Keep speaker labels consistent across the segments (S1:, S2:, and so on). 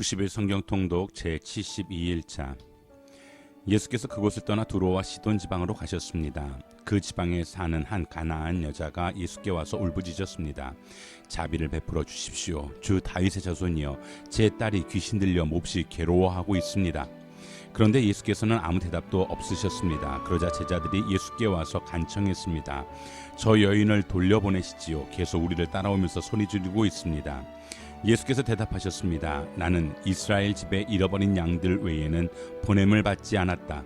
S1: 90일 성경 통독 제72일차. 예수께서 그곳을 떠나 두로와 시돈 지방으로 가셨습니다. 그 지방에 사는 한 가나안 여자가 예수께 와서 울부짖었습니다. 자비를 베풀어 주십시오. 주 다윗의 자손이여, 제 딸이 귀신 들려 몹시 괴로워하고 있습니다. 그런데 예수께서는 아무 대답도 없으셨습니다. 그러자 제자들이 예수께 와서 간청했습니다. 저 여인을 돌려보내시지요. 계속 우리를 따라오면서 소리 지르고 있습니다. 예수께서 대답하셨습니다. 나는 이스라엘 집에 잃어버린 양들 외에는 보냄을 받지 않았다.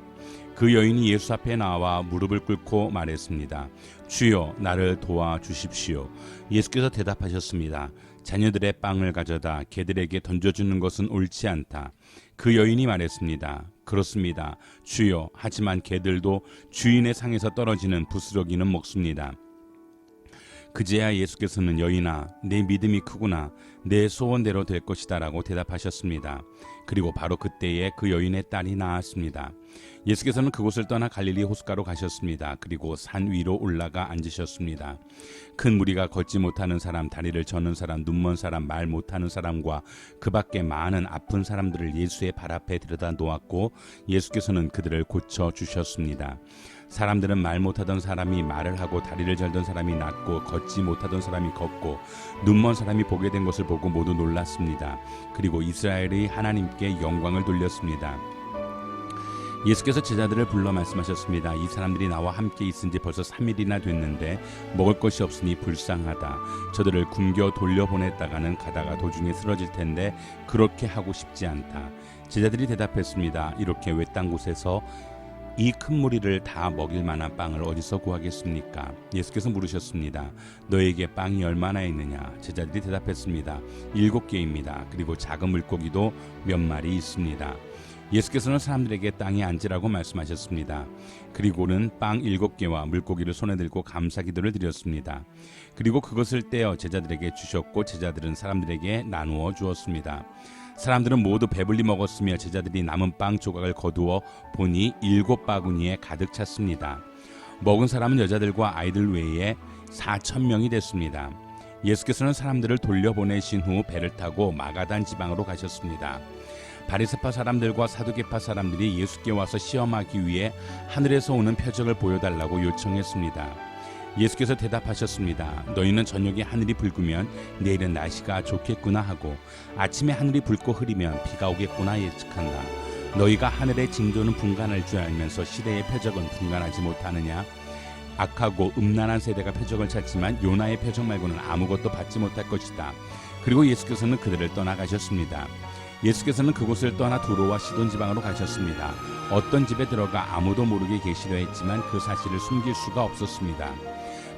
S1: 그 여인이 예수 앞에 나와 무릎을 꿇고 말했습니다. 주여, 나를 도와주십시오. 예수께서 대답하셨습니다. 자녀들의 빵을 가져다 개들에게 던져주는 것은 옳지 않다. 그 여인이 말했습니다. 그렇습니다. 주여, 하지만 개들도 주인의 상에서 떨어지는 부스러기는 먹습니다. 그제야 예수께서는 여인아, 내 믿음이 크구나. 내 소원대로 될 것이다 라고 대답하셨습니다. 그리고 바로 그때에 그 여인의 딸이 나았습니다. 예수께서는 그곳을 떠나 갈릴리 호숫가로 가셨습니다. 그리고 산 위로 올라가 앉으셨습니다. 큰 무리가 걷지 못하는 사람, 다리를 저는 사람, 눈먼 사람, 말 못하는 사람과 그 밖에 많은 아픈 사람들을 예수의 발 앞에 들여다 놓았고 예수께서는 그들을 고쳐주셨습니다. 사람들은 말 못하던 사람이 말을 하고 다리를 절던 사람이 낫고 걷지 못하던 사람이 걷고 눈먼 사람이 보게 된 것을 보고 모두 놀랐습니다. 그리고 이스라엘의 하나님께 영광을 돌렸습니다. 예수께서 제자들을 불러 말씀하셨습니다. 이 사람들이 나와 함께 있은 지 벌써 3일이나 됐는데 먹을 것이 없으니 불쌍하다. 저들을 굶겨 돌려보냈다가는 가다가 도중에 쓰러질 텐데 그렇게 하고 싶지 않다. 제자들이 대답했습니다. 이렇게 외딴 곳에서 이 큰 무리를 다 먹일 만한 빵을 어디서 구하겠습니까? 예수께서 물으셨습니다. 너에게 빵이 얼마나 있느냐? 제자들이 대답했습니다. 7개입니다. 그리고 작은 물고기도 몇 마리 있습니다. 예수께서는 사람들에게 땅에 앉으라고 말씀하셨습니다. 그리고는 빵 7개와 물고기를 손에 들고 감사기도를 드렸습니다. 그리고 그것을 떼어 제자들에게 주셨고 제자들은 사람들에게 나누어 주었습니다. 사람들은 모두 배불리 먹었으며 제자들이 남은 빵 조각을 거두어 보니 7바구니에 가득 찼습니다. 먹은 사람은 여자들과 아이들 외에 4,000명이 됐습니다. 예수께서는 사람들을 돌려보내신 후 배를 타고 마가단 지방으로 가셨습니다. 바리새파 사람들과 사두개파 사람들이 예수께 와서 시험하기 위해 하늘에서 오는 표적을 보여달라고 요청했습니다. 예수께서 대답하셨습니다. 너희는 저녁에 하늘이 붉으면 내일은 날씨가 좋겠구나 하고 아침에 하늘이 붉고 흐리면 비가 오겠구나 예측한다. 너희가 하늘의 징조는 분간할 줄 알면서 시대의 표적은 분간하지 못하느냐? 악하고 음란한 세대가 표적을 찾지만 요나의 표적 말고는 아무것도 받지 못할 것이다. 그리고 예수께서는 그들을 떠나가셨습니다. 예수께서는 그곳을 떠나 두로와 시돈 지방으로 가셨습니다. 어떤 집에 들어가 아무도 모르게 계시려 했지만 그 사실을 숨길 수가 없었습니다.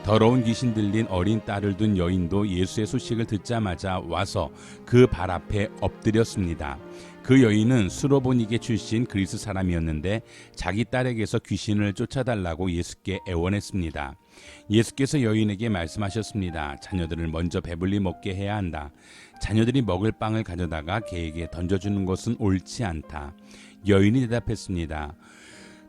S1: 더러운 귀신 들린 어린 딸을 둔 여인도 예수의 소식을 듣자마자 와서 그 발 앞에 엎드렸습니다. 그 여인은 수로보니게 출신 그리스 사람이었는데 자기 딸에게서 귀신을 쫓아달라고 예수께 애원했습니다. 예수께서 여인에게 말씀하셨습니다. 자녀들을 먼저 배불리 먹게 해야 한다. 자녀들이 먹을 빵을 가져다가 개에게 던져주는 것은 옳지 않다. 여인이 대답했습니다.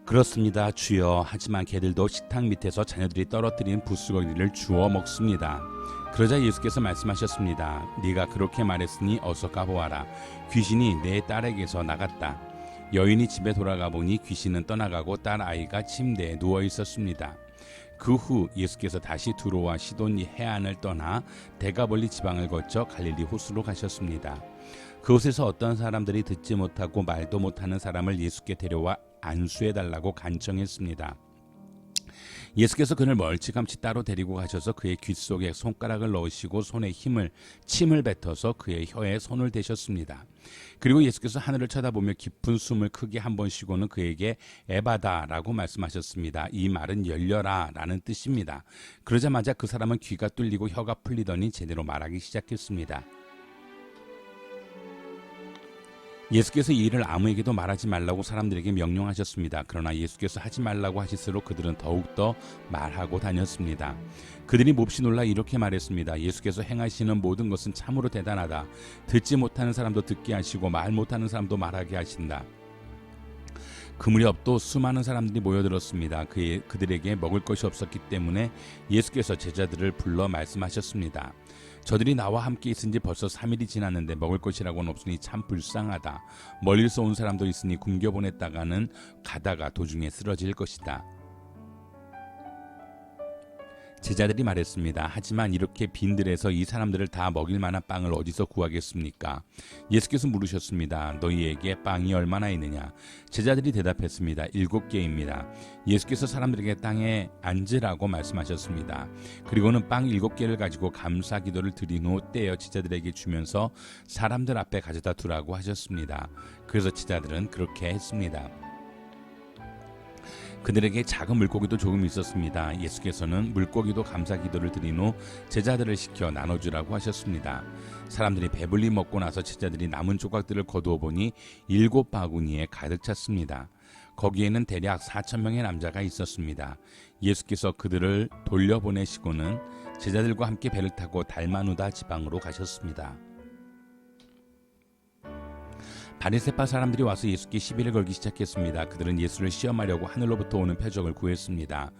S1: 그렇습니다, 주여. 하지만 개들도 식탁 밑에서 자녀들이 떨어뜨린 부스러기를 주워 먹습니다. 그러자 예수께서 말씀하셨습니다. 네가 그렇게 말했으니 어서 가보아라. 귀신이 내 딸에게서 나갔다. 여인이 집에 돌아가 보니 귀신은 떠나가고 딸 아이가 침대에 누워 있었습니다. 그 후 예수께서 다시 두로와 시돈 해안을 떠나 데가볼리 지방을 거쳐 갈릴리 호수로 가셨습니다. 그곳에서 어떤 사람들이 듣지 못하고 말도 못하는 사람을 예수께 데려와 안수해달라고 간청했습니다. 예수께서 그를 멀찌감치 따로 데리고 가셔서 그의 귀 속에 손가락을 넣으시고 손에 침을 뱉어서 그의 혀에 손을 대셨습니다. 그리고 예수께서 하늘을 쳐다보며 깊은 숨을 크게 한 번 쉬고는 그에게 에바다라고 말씀하셨습니다. 이 말은 열려라 라는 뜻입니다. 그러자마자 그 사람은 귀가 뚫리고 혀가 풀리더니 제대로 말하기 시작했습니다. 예수께서 이 일을 아무에게도 말하지 말라고 사람들에게 명령하셨습니다. 그러나 예수께서 하지 말라고 하실수록 그들은 더욱더 말하고 다녔습니다. 그들이 몹시 놀라 이렇게 말했습니다. 예수께서 행하시는 모든 것은 참으로 대단하다. 듣지 못하는 사람도 듣게 하시고 말 못하는 사람도 말하게 하신다. 그 무렵 또 수많은 사람들이 모여들었습니다. 그들에게 먹을 것이 없었기 때문에 예수께서 제자들을 불러 말씀하셨습니다. 저들이 나와 함께 있은 지 벌써 3일이 지났는데 먹을 것이라고는 없으니 참 불쌍하다. 멀리서 온 사람도 있으니 굶겨보냈다가는 가다가 도중에 쓰러질 것이다. 제자들이 말했습니다. 하지만 이렇게 빈들에서 이 사람들을 다 먹일 만한 빵을 어디서 구하겠습니까? 예수께서 물으셨습니다. 너희에게 빵이 얼마나 있느냐? 제자들이 대답했습니다. 7개입니다. 예수께서 사람들에게 땅에 앉으라고 말씀하셨습니다. 그리고는 빵 7개를 가지고 감사 기도를 드린 후 떼어 제자들에게 주면서 사람들 앞에 가져다 두라고 하셨습니다. 그래서 제자들은 그렇게 했습니다. 그들에게 작은 물고기도 조금 있었습니다. 예수께서는 물고기도 감사 기도를 드린 후 제자들을 시켜 나눠주라고 하셨습니다. 사람들이 배불리 먹고 나서 제자들이 남은 조각들을 거두어 보니 7바구니에 가득 찼습니다. 거기에는 대략 4,000명의 남자가 있었습니다. 예수께서 그들을 돌려보내시고는 제자들과 함께 배를 타고 달마누다 지방으로 가셨습니다. 바리새파 사람들이 와서 예수께 시비를 걸기 시작했습니다. 그들은 예수를 시험하려고 하늘로부터 오는 표적을 구했습니다.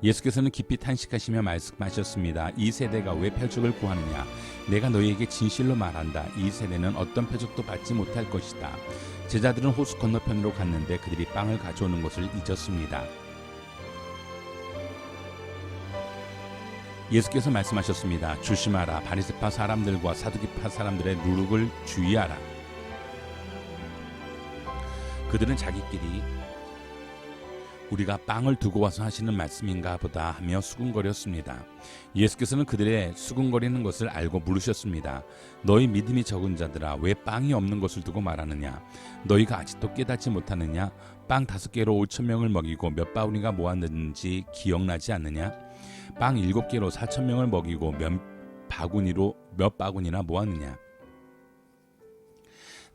S1: 예수께서는 깊이 탄식하시며 말씀하셨습니다. 이 세대가 왜 표적을 구하느냐? 내가 너희에게 진실로 말한다. 이 세대는 어떤 표적도 받지 못할 것이다. 제자들은 호수 건너편으로 갔는데 그들이 빵을 가져오는 것을 잊었습니다. 예수께서 말씀하셨습니다. 조심하라. 바리새파 사람들과 사두개파 사람들의 누룩을 주의하라. 그들은 자기끼리 우리가 빵을 두고 와서 하시는 말씀인가 보다 하며 수군거렸습니다. 예수께서는 그들의 수군거리는 것을 알고 물으셨습니다. 너희 믿음이 적은 자들아, 왜 빵이 없는 것을 두고 말하느냐? 너희가 아직도 깨닫지 못하느냐? 빵 5개로 5,000명을 먹이고 몇 바구니가 모았는지 기억나지 않느냐? 빵 7개로 4,000명을 먹이고 몇 바구니나 모았느냐?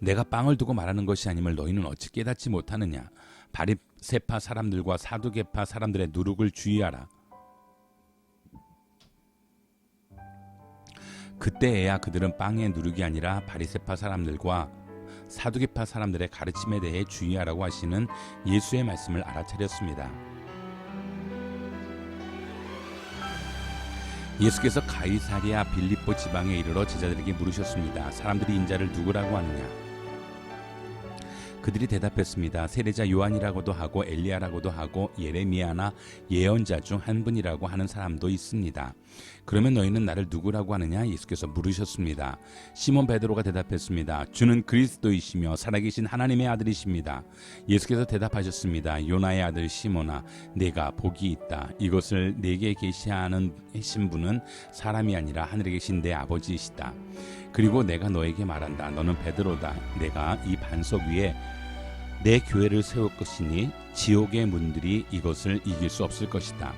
S1: 내가 빵을 두고 말하는 것이 아님을 너희는 어찌 깨닫지 못하느냐? 바리새파 사람들과 사두개파 사람들의 누룩을 주의하라. 그때에야 그들은 빵의 누룩이 아니라 바리새파 사람들과 사두개파 사람들의 가르침에 대해 주의하라고 하시는 예수의 말씀을 알아차렸습니다. 예수께서 가이사랴 빌립보 지방에 이르러 제자들에게 물으셨습니다. 사람들이 인자를 누구라고 하느냐? 그들이 대답했습니다. 세례자 요한이라고도 하고 엘리야라고도 하고 예레미야나 예언자 중 한 분이라고 하는 사람도 있습니다. 그러면 너희는 나를 누구라고 하느냐? 예수께서 물으셨습니다. 시몬 베드로가 대답했습니다. 주는 그리스도이시며 살아계신 하나님의 아들이십니다. 예수께서 대답하셨습니다. 요나의 아들 시몬아, 내가 복이 있다. 이것을 내게 계시하신 분은 사람이 아니라 하늘에 계신 내 아버지이시다. 그리고 내가 너에게 말한다. 너는 베드로다. 내가 이 반석 위에 내 교회를 세울 것이니 지옥의 문들이 이것을 이길 수 없을 것이다.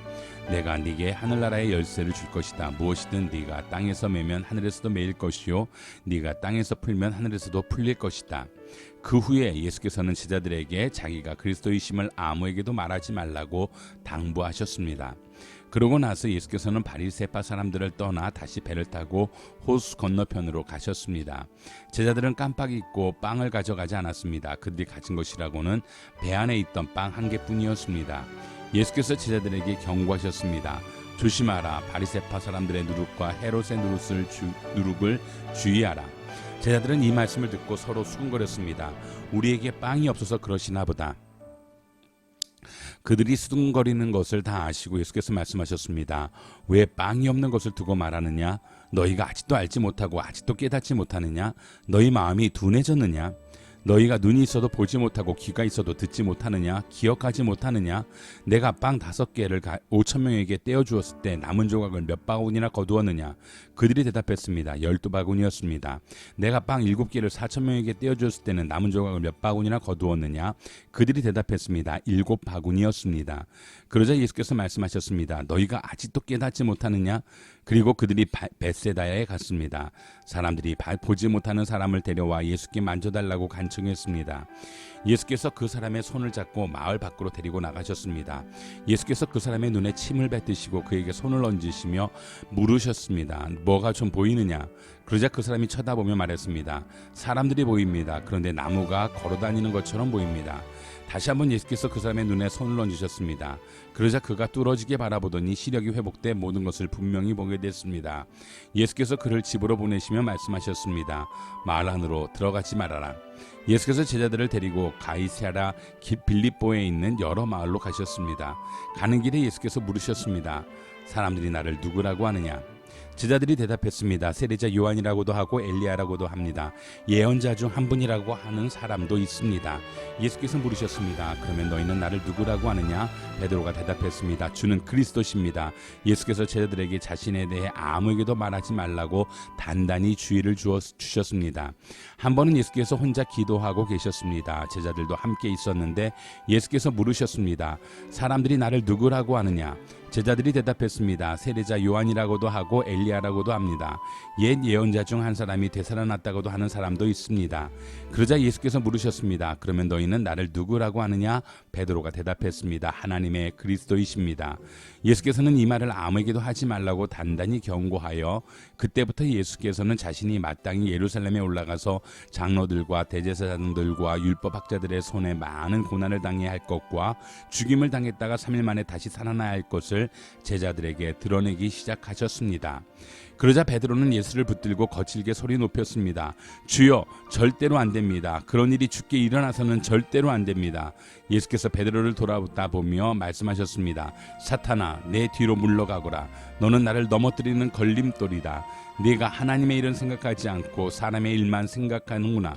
S1: 내가 네게 하늘나라의 열쇠를 줄 것이다. 무엇이든 네가 땅에서 매면 하늘에서도 매일 것이요 네가 땅에서 풀면 하늘에서도 풀릴 것이다. 그 후에 예수께서는 제자들에게 자기가 그리스도이심을 아무에게도 말하지 말라고 당부하셨습니다. 그러고 나서 예수께서는 바리새파 사람들을 떠나 다시 배를 타고 호수 건너편으로 가셨습니다. 제자들은 깜빡 잊고 빵을 가져가지 않았습니다. 그들이 가진 것이라고는 배 안에 있던 빵 1개뿐이었습니다. 예수께서 제자들에게 경고하셨습니다. 조심하라. 바리새파 사람들의 누룩과 헤롯의 누룩을 주의하라. 제자들은 이 말씀을 듣고 서로 수군거렸습니다. 우리에게 빵이 없어서 그러시나 보다. 그들이 수군거리는 것을 다 아시고 예수께서 말씀하셨습니다. 왜 빵이 없는 것을 두고 말하느냐? 너희가 아직도 알지 못하고 아직도 깨닫지 못하느냐? 너희 마음이 둔해졌느냐? 너희가 눈이 있어도 보지 못하고 귀가 있어도 듣지 못하느냐? 기억하지 못하느냐? 내가 빵 5개를 5,000명에게 떼어주었을 때 남은 조각을 몇 바구니나 거두었느냐? 그들이 대답했습니다. 12바구니였습니다. 내가 빵 7개를 4,000명에게 떼어주었을 때는 남은 조각을 몇 바구니나 거두었느냐? 그들이 대답했습니다. 7바구니였습니다. 그러자 예수께서 말씀하셨습니다. 너희가 아직도 깨닫지 못하느냐? 그리고 그들이 벳세다에 갔습니다. 사람들이 보지 못하는 사람을 데려와 예수께 만져달라고 간청했습니다. 예수께서 그 사람의 손을 잡고 마을 밖으로 데리고 나가셨습니다. 예수께서 그 사람의 눈에 침을 뱉으시고 그에게 손을 얹으시며 물으셨습니다. 뭐가 좀 보이느냐? 그러자 그 사람이 쳐다보며 말했습니다. 사람들이 보입니다. 그런데 나무가 걸어다니는 것처럼 보입니다. 다시 한번 예수께서 그 사람의 눈에 손을 얹으셨습니다. 그러자 그가 뚫어지게 바라보더니 시력이 회복돼 모든 것을 분명히 보게 됐습니다. 예수께서 그를 집으로 보내시며 말씀하셨습니다. 마을 안으로 들어가지 말아라. 예수께서 제자들을 데리고 가이사랴 빌립보에 있는 여러 마을로 가셨습니다. 가는 길에 예수께서 물으셨습니다. 사람들이 나를 누구라고 하느냐? 제자들이 대답했습니다. 세례자 요한이라고도 하고 엘리야라고도 합니다. 예언자 중 한 분이라고 하는 사람도 있습니다. 예수께서 물으셨습니다. 그러면 너희는 나를 누구라고 하느냐? 베드로가 대답했습니다. 주는 그리스도십니다. 예수께서 제자들에게 자신에 대해 아무에게도 말하지 말라고 단단히 주의를 주셨습니다. 한 번은 예수께서 혼자 기도하고 계셨습니다. 제자들도 함께 있었는데 예수께서 물으셨습니다. 사람들이 나를 누구라고 하느냐? 제자들이 대답했습니다. 세례자 요한이라고도 하고 엘리야라고도 합니다. 옛 예언자 중 한 사람이 되살아났다고도 하는 사람도 있습니다. 그러자 예수께서 물으셨습니다. 그러면 너희는 나를 누구라고 하느냐? 베드로가 대답했습니다. 하나님의 그리스도이십니다. 예수께서는 이 말을 아무에게도 하지 말라고 단단히 경고하여 그때부터 예수께서는 자신이 마땅히 예루살렘에 올라가서 장로들과 대제사장들과 율법학자들의 손에 많은 고난을 당해야 할 것과 죽임을 당했다가 3일 만에 다시 살아나야 할 것을 제자들에게 드러내기 시작하셨습니다. 그러자 베드로는 예수를 붙들고 거칠게 소리 높였습니다. 주여, 절대로 안 됩니다. 그런 일이 주께 일어나서는 절대로 안 됩니다. 예수께서 베드로를 돌아보며 말씀하셨습니다. 사탄아, 내 뒤로 물러가거라. 너는 나를 넘어뜨리는 걸림돌이다. 네가 하나님의 일은 생각하지 않고 사람의 일만 생각하는구나.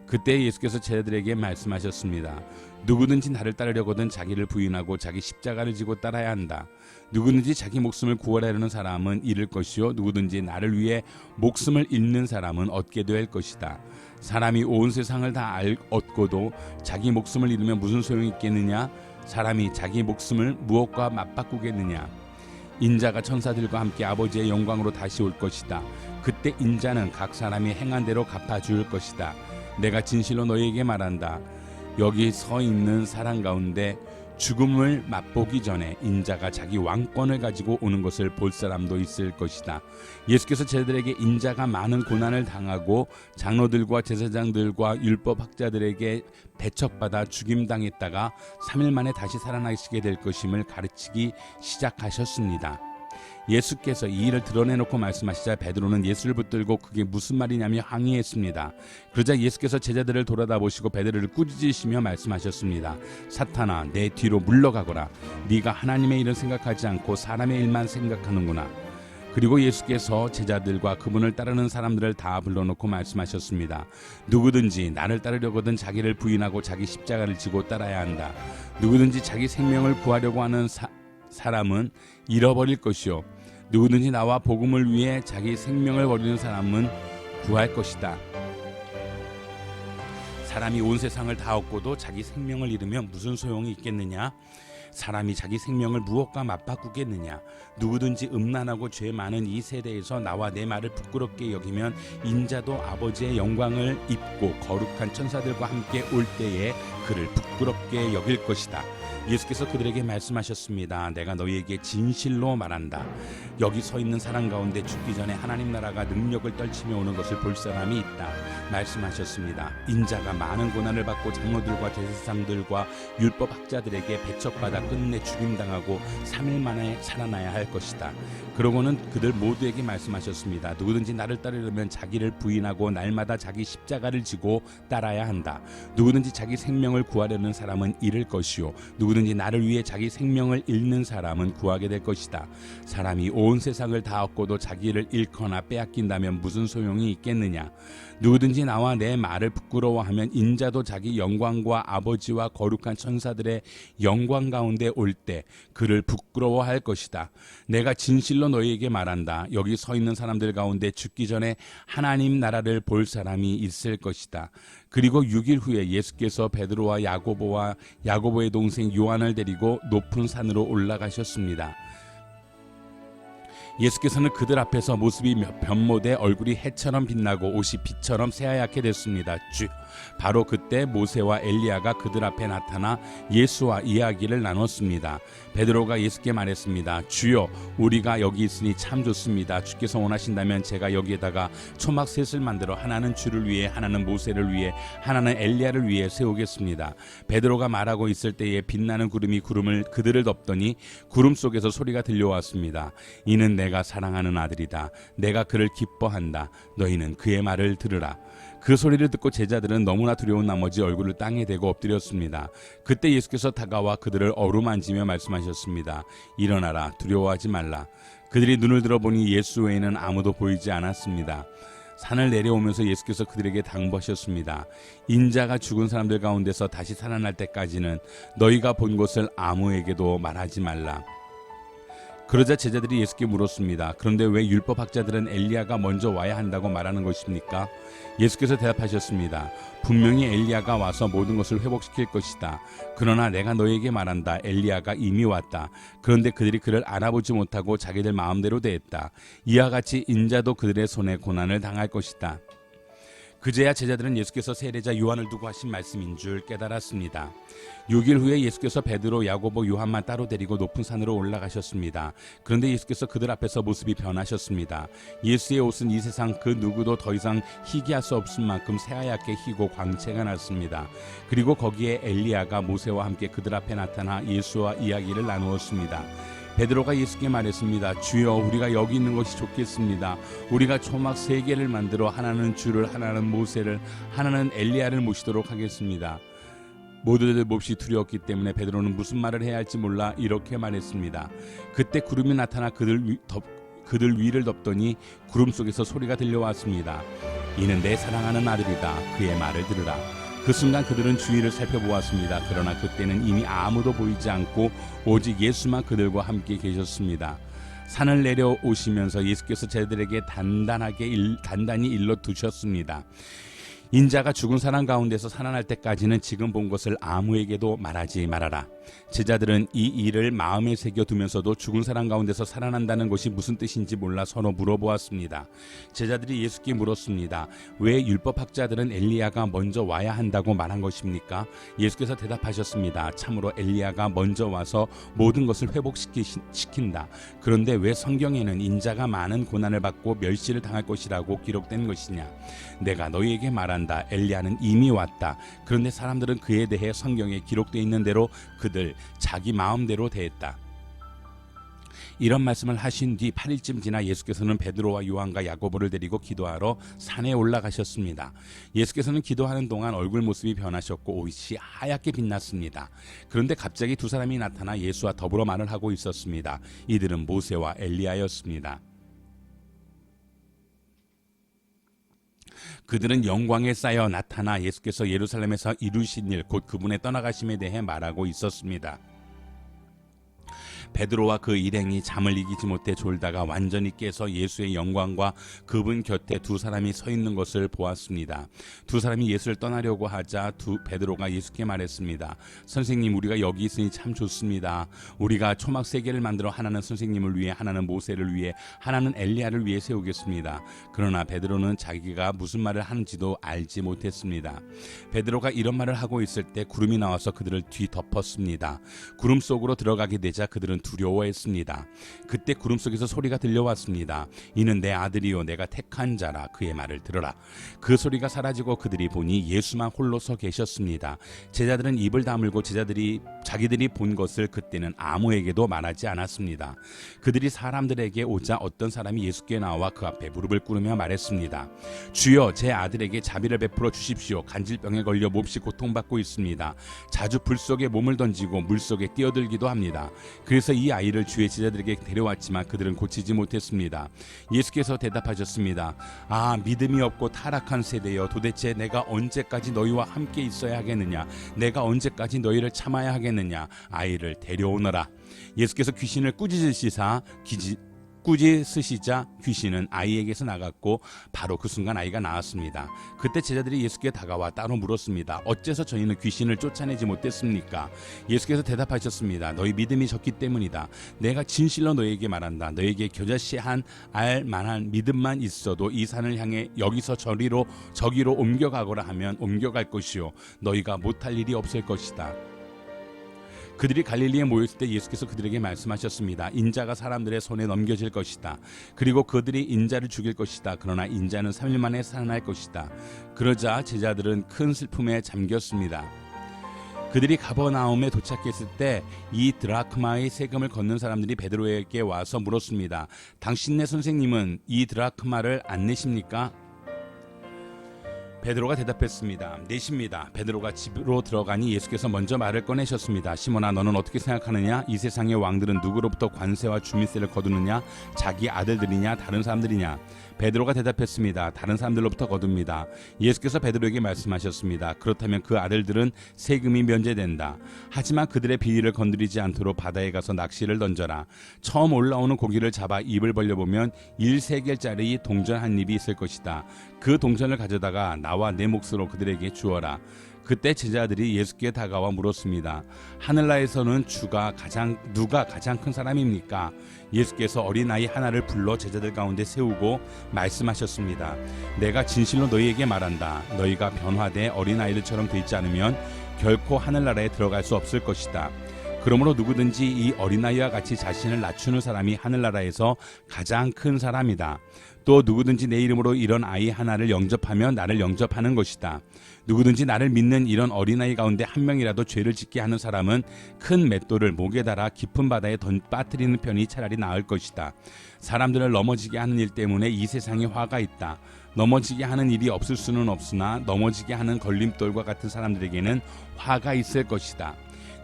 S1: 그때 예수께서 제자들에게 말씀하셨습니다. 누구든지 나를 따르려거든 자기를 부인하고 자기 십자가를 지고 따라야 한다. 누구든지 자기 목숨을 구하려는 사람은 잃을 것이요 누구든지 나를 위해 목숨을 잃는 사람은 얻게 될 것이다. 사람이 온 세상을 다 얻고도 자기 목숨을 잃으면 무슨 소용이 있겠느냐? 사람이 자기 목숨을 무엇과 맞바꾸겠느냐? 인자가 천사들과 함께 아버지의 영광으로 다시 올 것이다. 그때 인자는 각 사람이 행한 대로 갚아줄 것이다. 내가 진실로 너희에게 말한다. 여기 서 있는 사람 가운데 죽음을 맛보기 전에 인자가 자기 왕권을 가지고 오는 것을 볼 사람도 있을 것이다. 예수께서 제자들에게 인자가 많은 고난을 당하고 장로들과 제사장들과 율법학자들에게 배척받아 죽임당했다가 3일 만에 다시 살아나시게 될 것임을 가르치기 시작하셨습니다. 예수께서 이 일을 드러내놓고 말씀하시자 베드로는 예수를 붙들고 그게 무슨 말이냐며 항의했습니다. 그러자 예수께서 제자들을 돌아다보시고 베드로를 꾸짖으시며 말씀하셨습니다. 사탄아, 내 뒤로 물러가거라. 네가 하나님의 일을 생각하지 않고 사람의 일만 생각하는구나. 그리고 예수께서 제자들과 그분을 따르는 사람들을 다 불러놓고 말씀하셨습니다. 누구든지 나를 따르려거든 자기를 부인하고 자기 십자가를 지고 따라야 한다. 누구든지 자기 생명을 구하려고 하는 사람은 잃어버릴 것이요 누구든지 나와 복음을 위해 자기 생명을 버리는 사람은 구할 것이다. 사람이 온 세상을 다 얻고도 자기 생명을 잃으면 무슨 소용이 있겠느냐? 사람이 자기 생명을 무엇과 맞바꾸겠느냐? 누구든지 음란하고 죄 많은 이 세대에서 나와 내 말을 부끄럽게 여기면 인자도 아버지의 영광을 입고 거룩한 천사들과 함께 올 때에 그를 부끄럽게 여길 것이다. 예수께서 그들에게 말씀하셨습니다. 내가 너희에게 진실로 말한다. 여기 서 있는 사람 가운데 죽기 전에 하나님 나라가 능력을 떨치며 오는 것을 볼 사람이 있다. 말씀하셨습니다. 인자가 많은 고난을 받고 장로들과 대제사장들과 율법학자들에게 배척받아 끝내 죽임당하고 3일 만에 살아나야 할 것이다. 그러고는 그들 모두에게 말씀하셨습니다. 누구든지 나를 따르려면 자기를 부인하고 날마다 자기 십자가를 지고 따라야 한다. 누구든지 자기 생명을 구하려는 사람은 잃을 것이요 누구든지 나를 위해 자기 생명을 잃는 사람은 구하게 될 것이다. 사람이 온 세상을 다 얻고도 자기를 잃거나 빼앗긴다면 무슨 소용이 있겠느냐? 누구든지 나와 내 말을 부끄러워하면 인자도 자기 영광과 아버지와 거룩한 천사들의 영광 가운데 올 때 그를 부끄러워할 것이다. 내가 진실로 너희에게 말한다. 여기 서 있는 사람들 가운데 죽기 전에 하나님 나라를 볼 사람이 있을 것이다. 그리고 6일 후에 예수께서 베드로와 야고보의 동생 요한을 데리고 높은 산으로 올라가셨습니다. 예수께서는 그들 앞에서 모습이 변모돼 얼굴이 해처럼 빛나고 옷이 빛처럼 새하얗게 됐습니다. 바로 그때 모세와 엘리야가 그들 앞에 나타나 예수와 이야기를 나눴습니다. 베드로가 예수께 말했습니다. 주여, 우리가 여기 있으니 참 좋습니다. 주께서 원하신다면 제가 여기에다가 초막 셋을 만들어 하나는 주를 위해, 하나는 모세를 위해, 하나는 엘리야를 위해 세우겠습니다. 베드로가 말하고 있을 때에 빛나는 구름이 그들을 덮더니 구름 속에서 소리가 들려왔습니다. 이는 내가 사랑하는 아들이다. 내가 그를 기뻐한다. 너희는 그의 말을 들으라. 그 소리를 듣고 제자들은 너무나 두려운 나머지 얼굴을 땅에 대고 엎드렸습니다. 그때 예수께서 다가와 그들을 어루만지며 말씀하셨습니다. 일어나라, 두려워하지 말라. 그들이 눈을 들어보니 예수 외에는 아무도 보이지 않았습니다. 산을 내려오면서 예수께서 그들에게 당부하셨습니다. 인자가 죽은 사람들 가운데서 다시 살아날 때까지는 너희가 본 것을 아무에게도 말하지 말라. 그러자 제자들이 예수께 물었습니다. 그런데 왜 율법학자들은 엘리야가 먼저 와야 한다고 말하는 것입니까? 예수께서 대답하셨습니다. 분명히 엘리야가 와서 모든 것을 회복시킬 것이다. 그러나 내가 너희에게 말한다. 엘리야가 이미 왔다. 그런데 그들이 그를 알아보지 못하고 자기들 마음대로 대했다. 이와 같이 인자도 그들의 손에 고난을 당할 것이다. 그제야 제자들은 예수께서 세례자 요한을 두고 하신 말씀인 줄 깨달았습니다. 6일 후에 예수께서 베드로, 야고보, 요한만 따로 데리고 높은 산으로 올라가셨습니다. 그런데 예수께서 그들 앞에서 모습이 변하셨습니다. 예수의 옷은 이 세상 그 누구도 더 이상 희게 할 수 없을 만큼 새하얗게 희고 광채가 났습니다. 그리고 거기에 엘리야가 모세와 함께 그들 앞에 나타나 예수와 이야기를 나누었습니다. 베드로가 예수께 말했습니다. 주여, 우리가 여기 있는 것이 좋겠습니다. 우리가 초막 3개를 만들어 하나는 주를, 하나는 모세를, 하나는 엘리야를 모시도록 하겠습니다. 모두들 몹시 두려웠기 때문에 베드로는 무슨 말을 해야 할지 몰라 이렇게 말했습니다. 그때 구름이 나타나 그들 위를 덮더니 구름 속에서 소리가 들려왔습니다. 이는 내 사랑하는 아들이다. 그의 말을 들으라. 그 순간 그들은 주위를 살펴보았습니다. 그러나 그때는 이미 아무도 보이지 않고 오직 예수만 그들과 함께 계셨습니다. 산을 내려오시면서 예수께서 제자들에게 단단히 일러두셨습니다. 인자가 죽은 사람 가운데서 살아날 때까지는 지금 본 것을 아무에게도 말하지 말아라. 제자들은 이 일을 마음에 새겨두면서도 죽은 사람 가운데서 살아난다는 것이 무슨 뜻인지 몰라 서로 물어보았습니다. 제자들이 예수께 물었습니다. 왜 율법학자들은 엘리야가 먼저 와야 한다고 말한 것입니까? 예수께서 대답하셨습니다. 참으로 엘리야가 먼저 와서 모든 것을 회복시킨다. 그런데 왜 성경에는 인자가 많은 고난을 받고 멸시를 당할 것이라고 기록된 것이냐? 내가 너희에게 말한다. 엘리야는 이미 왔다. 그런데 사람들은 그에 대해 성경에 기록되어 있는 대로 그들 자기 마음대로 대했다. 이런 말씀을 하신 뒤 8일쯤 지나 예수께서는 베드로와 요한과 야고보를 데리고 기도하러 산에 올라가셨습니다. 예수께서는 기도하는 동안 얼굴 모습이 변하셨고 옷이 하얗게 빛났습니다. 그런데 갑자기 두 사람이 나타나 예수와 더불어 말을 하고 있었습니다. 이들은 모세와 엘리야였습니다. 그들은 영광에 쌓여 나타나 예수께서 예루살렘에서 이루신 일, 곧 그분의 떠나가심에 대해 말하고 있었습니다. 베드로와 그 일행이 잠을 이기지 못해 졸다가 완전히 깨서 예수의 영광과 그분 곁에 두 사람이 서 있는 것을 보았습니다. 두 사람이 예수를 떠나려고 하자 베드로가 예수께 말했습니다. 선생님, 우리가 여기 있으니 참 좋습니다. 우리가 초막 3개를 만들어 하나는 선생님을 위해, 하나는 모세를 위해, 하나는 엘리야를 위해 세우겠습니다. 그러나 베드로는 자기가 무슨 말을 하는지도 알지 못했습니다. 베드로가 이런 말을 하고 있을 때 구름이 나와서 그들을 뒤덮었습니다. 구름 속으로 들어가게 되자 그들은 두려워했습니다. 그때 구름 속에서 소리가 들려왔습니다. 이는 내 아들이요 내가 택한 자라. 그의 말을 들으라. 그 소리가 사라지고 그들이 보니 예수만 홀로 서 계셨습니다. 제자들은 입을 다물고 자기들이 본 것을 그때는 아무에게도 말하지 않았습니다. 그들이 사람들에게 오자 어떤 사람이 예수께 나와 그 앞에 무릎을 꿇으며 말했습니다. 주여, 제 아들에게 자비를 베풀어 주십시오. 간질병에 걸려 몹시 고통받고 있습니다. 자주 불 속에 몸을 던지고 물 속에 뛰어들기도 합니다. 그래서 이 아이를 주의 제자들에게 데려왔지만 그들은 고치지 못했습니다. 예수께서 대답하셨습니다. 믿음이 없고 타락한 세대여, 도대체 내가 언제까지 너희와 함께 있어야 하겠느냐? 내가 언제까지 너희를 참아야 하겠느냐? 아이를 데려오너라. 예수께서 귀신을 꾸짖으시사 꾸짖 쓰시자 귀신은 아이에게서 나갔고 바로 그 순간 아이가 나았습니다. 그때 제자들이 예수께 다가와 따로 물었습니다. 어째서 저희는 귀신을 쫓아내지 못했습니까? 예수께서 대답하셨습니다. 너희 믿음이 적기 때문이다. 내가 진실로 너희에게 말한다. 너희에게 겨자씨한 알 만한 믿음만 있어도 이 산을 향해 여기서 저기로 옮겨가거라 하면 옮겨갈 것이요 너희가 못할 일이 없을 것이다. 그들이 갈릴리에 모였을 때 예수께서 그들에게 말씀하셨습니다. 인자가 사람들의 손에 넘겨질 것이다. 그리고 그들이 인자를 죽일 것이다. 그러나 인자는 3일 만에 살아날 것이다. 그러자 제자들은 큰 슬픔에 잠겼습니다. 그들이 가버나움에 도착했을 때 이 드라크마의 세금을 걷는 사람들이 베드로에게 와서 물었습니다. 당신네 선생님은 이 드라크마를 안 내십니까? 베드로가 대답했습니다. 내십니다. 베드로가 집으로 들어가니 예수께서 먼저 말을 꺼내셨습니다. 시몬아, 너는 어떻게 생각하느냐? 이 세상의 왕들은 누구로부터 관세와 주민세를 거두느냐? 자기 아들들이냐? 다른 사람들이냐? 베드로가 대답했습니다. 다른 사람들로부터 거둡니다. 예수께서 베드로에게 말씀하셨습니다. 그렇다면 그 아들들은 세금이 면제된다. 하지만 그들의 비위를 건드리지 않도록 바다에 가서 낚시를 던져라. 처음 올라오는 고기를 잡아 입을 벌려보면 1세겔짜리 동전 한 입이 있을 것이다. 그 동전을 가져다가 나와 내 몫으로 그들에게 주어라. 그때 제자들이 예수께 다가와 물었습니다. 하늘나라에서는 누가 가장 큰 사람입니까? 예수께서 어린아이 하나를 불러 제자들 가운데 세우고 말씀하셨습니다. 내가 진실로 너희에게 말한다. 너희가 변화돼 어린아이들처럼 되지 않으면 결코 하늘나라에 들어갈 수 없을 것이다. 그러므로 누구든지 이 어린아이와 같이 자신을 낮추는 사람이 하늘나라에서 가장 큰 사람이다. 또 누구든지 내 이름으로 이런 아이 하나를 영접하면 나를 영접하는 것이다. 누구든지 나를 믿는 이런 어린아이 가운데 한 명이라도 죄를 짓게 하는 사람은 큰 맷돌을 목에 달아 깊은 바다에 빠뜨리는 편이 차라리 나을 것이다. 사람들을 넘어지게 하는 일 때문에 이 세상에 화가 있다. 넘어지게 하는 일이 없을 수는 없으나 넘어지게 하는 걸림돌과 같은 사람들에게는 화가 있을 것이다.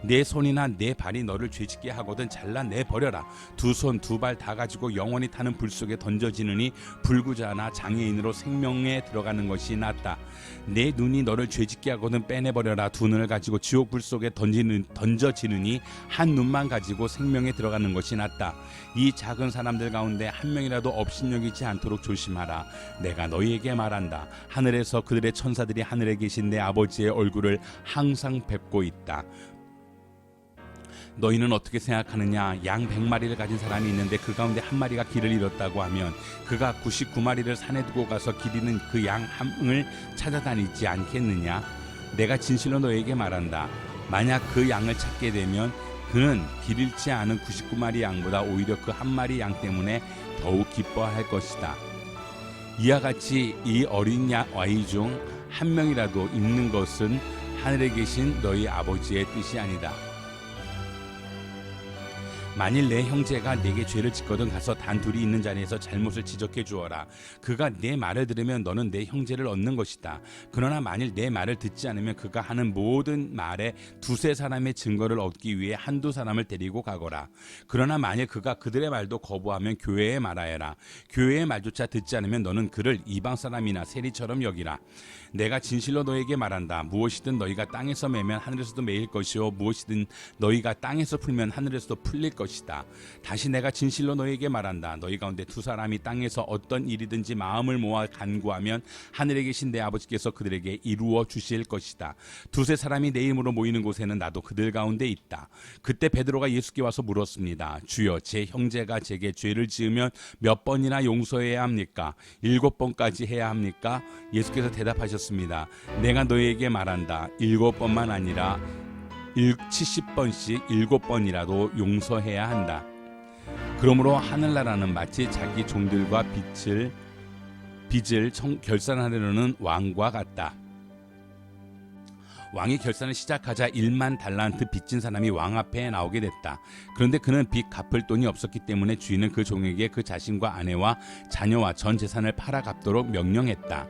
S1: 내 손이나 내 발이 너를 죄짓게 하거든 잘라내 버려라. 두 손 두 발 다 가지고 영원히 타는 불 속에 던져지느니 불구자나 장애인으로 생명에 들어가는 것이 낫다. 내 눈이 너를 죄짓게 하거든 빼내버려라. 두 눈을 가지고 지옥 불 속에 던져지느니 한 눈만 가지고 생명에 들어가는 것이 낫다. 이 작은 사람들 가운데 한 명이라도 업신여기지 않도록 조심하라. 내가 너희에게 말한다. 하늘에서 그들의 천사들이 하늘에 계신 내 아버지의 얼굴을 항상 뵙고 있다. 너희는 어떻게 생각하느냐? 양 100마리를 가진 사람이 있는데 그 가운데 한 마리가 길을 잃었다고 하면 그가 99마리를 산에 두고 가서 길 잃은 그 양 한을 찾아다니지 않겠느냐? 내가 진실로 너희에게 말한다. 만약 그 양을 찾게 되면 그는 길 잃지 않은 99마리 양보다 오히려 그 한 마리 양 때문에 더욱 기뻐할 것이다. 이와 같이 이 어린 아이 중 한 명이라도 있는 것은 하늘에 계신 너희 아버지의 뜻이 아니다. 만일 내 형제가 내게 죄를 짓거든 가서 단 둘이 있는 자리에서 잘못을 지적해 주어라. 그가 내 말을 들으면 너는 내 형제를 얻는 것이다. 그러나 만일 내 말을 듣지 않으면 그가 하는 모든 말에 두세 사람의 증거를 얻기 위해 한두 사람을 데리고 가거라. 그러나 만일 그가 그들의 말도 거부하면 교회에 말하여라. 교회의 말조차 듣지 않으면 너는 그를 이방 사람이나 세리처럼 여기라. 내가 진실로 너에게 말한다. 무엇이든 너희가 땅에서 매면 하늘에서도 매일 것이요 무엇이든 너희가 땅에서 풀면 하늘에서도 풀릴 것이다. 다시 내가 진실로 너에게 말한다. 너희 가운데 두 사람이 땅에서 어떤 일이든지 마음을 모아 간구하면 하늘에 계신 내 아버지께서 그들에게 이루어 주실 것이다. 두세 사람이 내 이름으로 모이는 곳에는 나도 그들 가운데 있다. 그때 베드로가 예수께 와서 물었습니다. 주여, 제 형제가 제게 죄를 지으면 몇 번이나 용서해야 합니까? 7번까지 해야 합니까? 예수께서 대답하셨습니다. 내가 너희에게 말한다. 7번만 아니라 70번씩 7번이라도 용서해야 한다. 그러므로 하늘나라는 마치 자기 종들과 빚을 결산하려는 왕과 같다. 왕이 결산을 시작하자 1만 달란트 빚진 사람이 왕 앞에 나오게 됐다. 그런데 그는 빚 갚을 돈이 없었기 때문에 주인은 그 종에게 그 자신과 아내와 자녀와 전 재산을 팔아 갚도록 명령했다.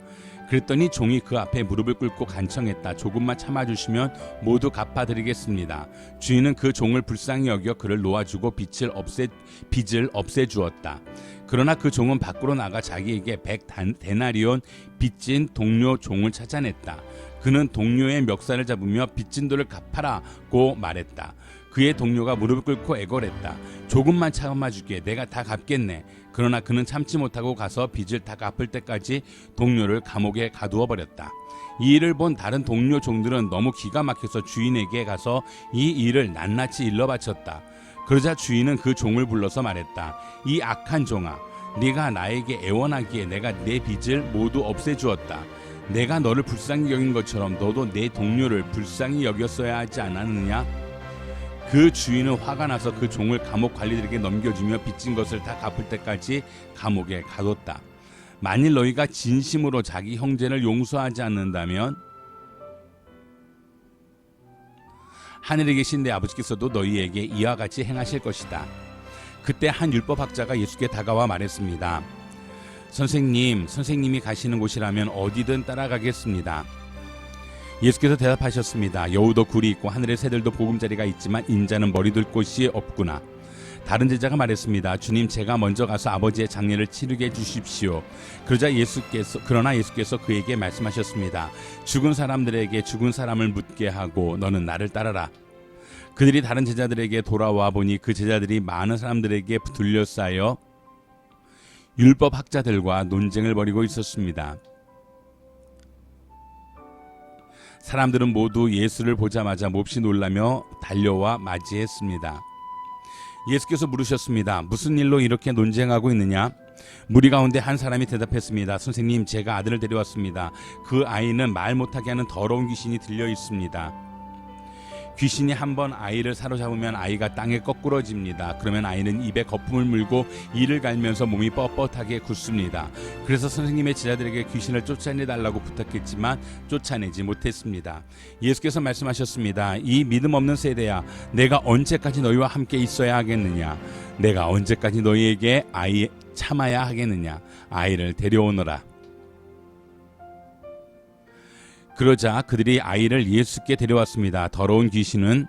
S1: 그랬더니 종이 그 앞에 무릎을 꿇고 간청했다. 조금만 참아주시면 모두 갚아드리겠습니다. 주인은 그 종을 불쌍히 여겨 그를 놓아주고 빚을 없애주었다. 그러나 그 종은 밖으로 나가 자기에게 100데나리온 빚진 동료 종을 찾아냈다. 그는 동료의 멱살을 잡으며 빚진 돈을 갚아라고 말했다. 그의 동료가 무릎을 꿇고 애걸했다. 조금만 참아줄게. 내가 다 갚겠네. 그러나 그는 참지 못하고 가서 빚을 다 갚을 때까지 동료를 감옥에 가두어 버렸다. 이 일을 본 다른 동료 종들은 너무 기가 막혀서 주인에게 가서 이 일을 낱낱이 일러 바쳤다. 그러자 주인은 그 종을 불러서 말했다. 이 악한 종아, 네가 나에게 애원하기에 내가 내 빚을 모두 없애주었다. 내가 너를 불쌍히 여긴 것처럼 너도 내 동료를 불쌍히 여겼어야 하지 않았느냐? 그 주인은 화가 나서 그 종을 감옥 관리들에게 넘겨주며 빚진 것을 다 갚을 때까지 감옥에 가뒀다. 만일 너희가 진심으로 자기 형제를 용서하지 않는다면 하늘에 계신 내 아버지께서도 너희에게 이와 같이 행하실 것이다. 그때 한 율법학자가 예수께 다가와 말했습니다. 선생님이 가시는 곳이라면 어디든 따라가겠습니다. 예수께서 대답하셨습니다. 여우도 굴이 있고 하늘의 새들도 보금자리가 있지만 인자는 머리 둘 곳이 없구나. 다른 제자가 말했습니다. 주님, 제가 먼저 가서 아버지의 장례를 치르게 해주십시오. 그러나 예수께서 그에게 말씀하셨습니다. 죽은 사람들에게 죽은 사람을 묻게 하고 너는 나를 따라라. 그들이 다른 제자들에게 돌아와 보니 그 제자들이 많은 사람들에게 둘러싸여 율법 학자들과 논쟁을 벌이고 있었습니다. 사람들은 모두 예수를 보자마자 몹시 놀라며 달려와 맞이했습니다. 예수께서 물으셨습니다. 무슨 일로 이렇게 논쟁하고 있느냐? 무리 가운데 한 사람이 대답했습니다. 선생님, 제가 아들을 데려왔습니다. 그 아이는 말 못하게 하는 더러운 귀신이 들려 있습니다. 귀신이 한번 아이를 사로잡으면 아이가 땅에 거꾸러집니다. 그러면 아이는 입에 거품을 물고 이를 갈면서 몸이 뻣뻣하게 굳습니다. 그래서 선생님의 제자들에게 귀신을 쫓아내달라고 부탁했지만 쫓아내지 못했습니다. 예수께서 말씀하셨습니다. 이 믿음 없는 세대야, 내가 언제까지 너희와 함께 있어야 하겠느냐? 내가 언제까지 너희에게 아이 참아야 하겠느냐? 아이를 데려오너라. 그러자 그들이 아이를 예수께 데려왔습니다. 더러운 귀신은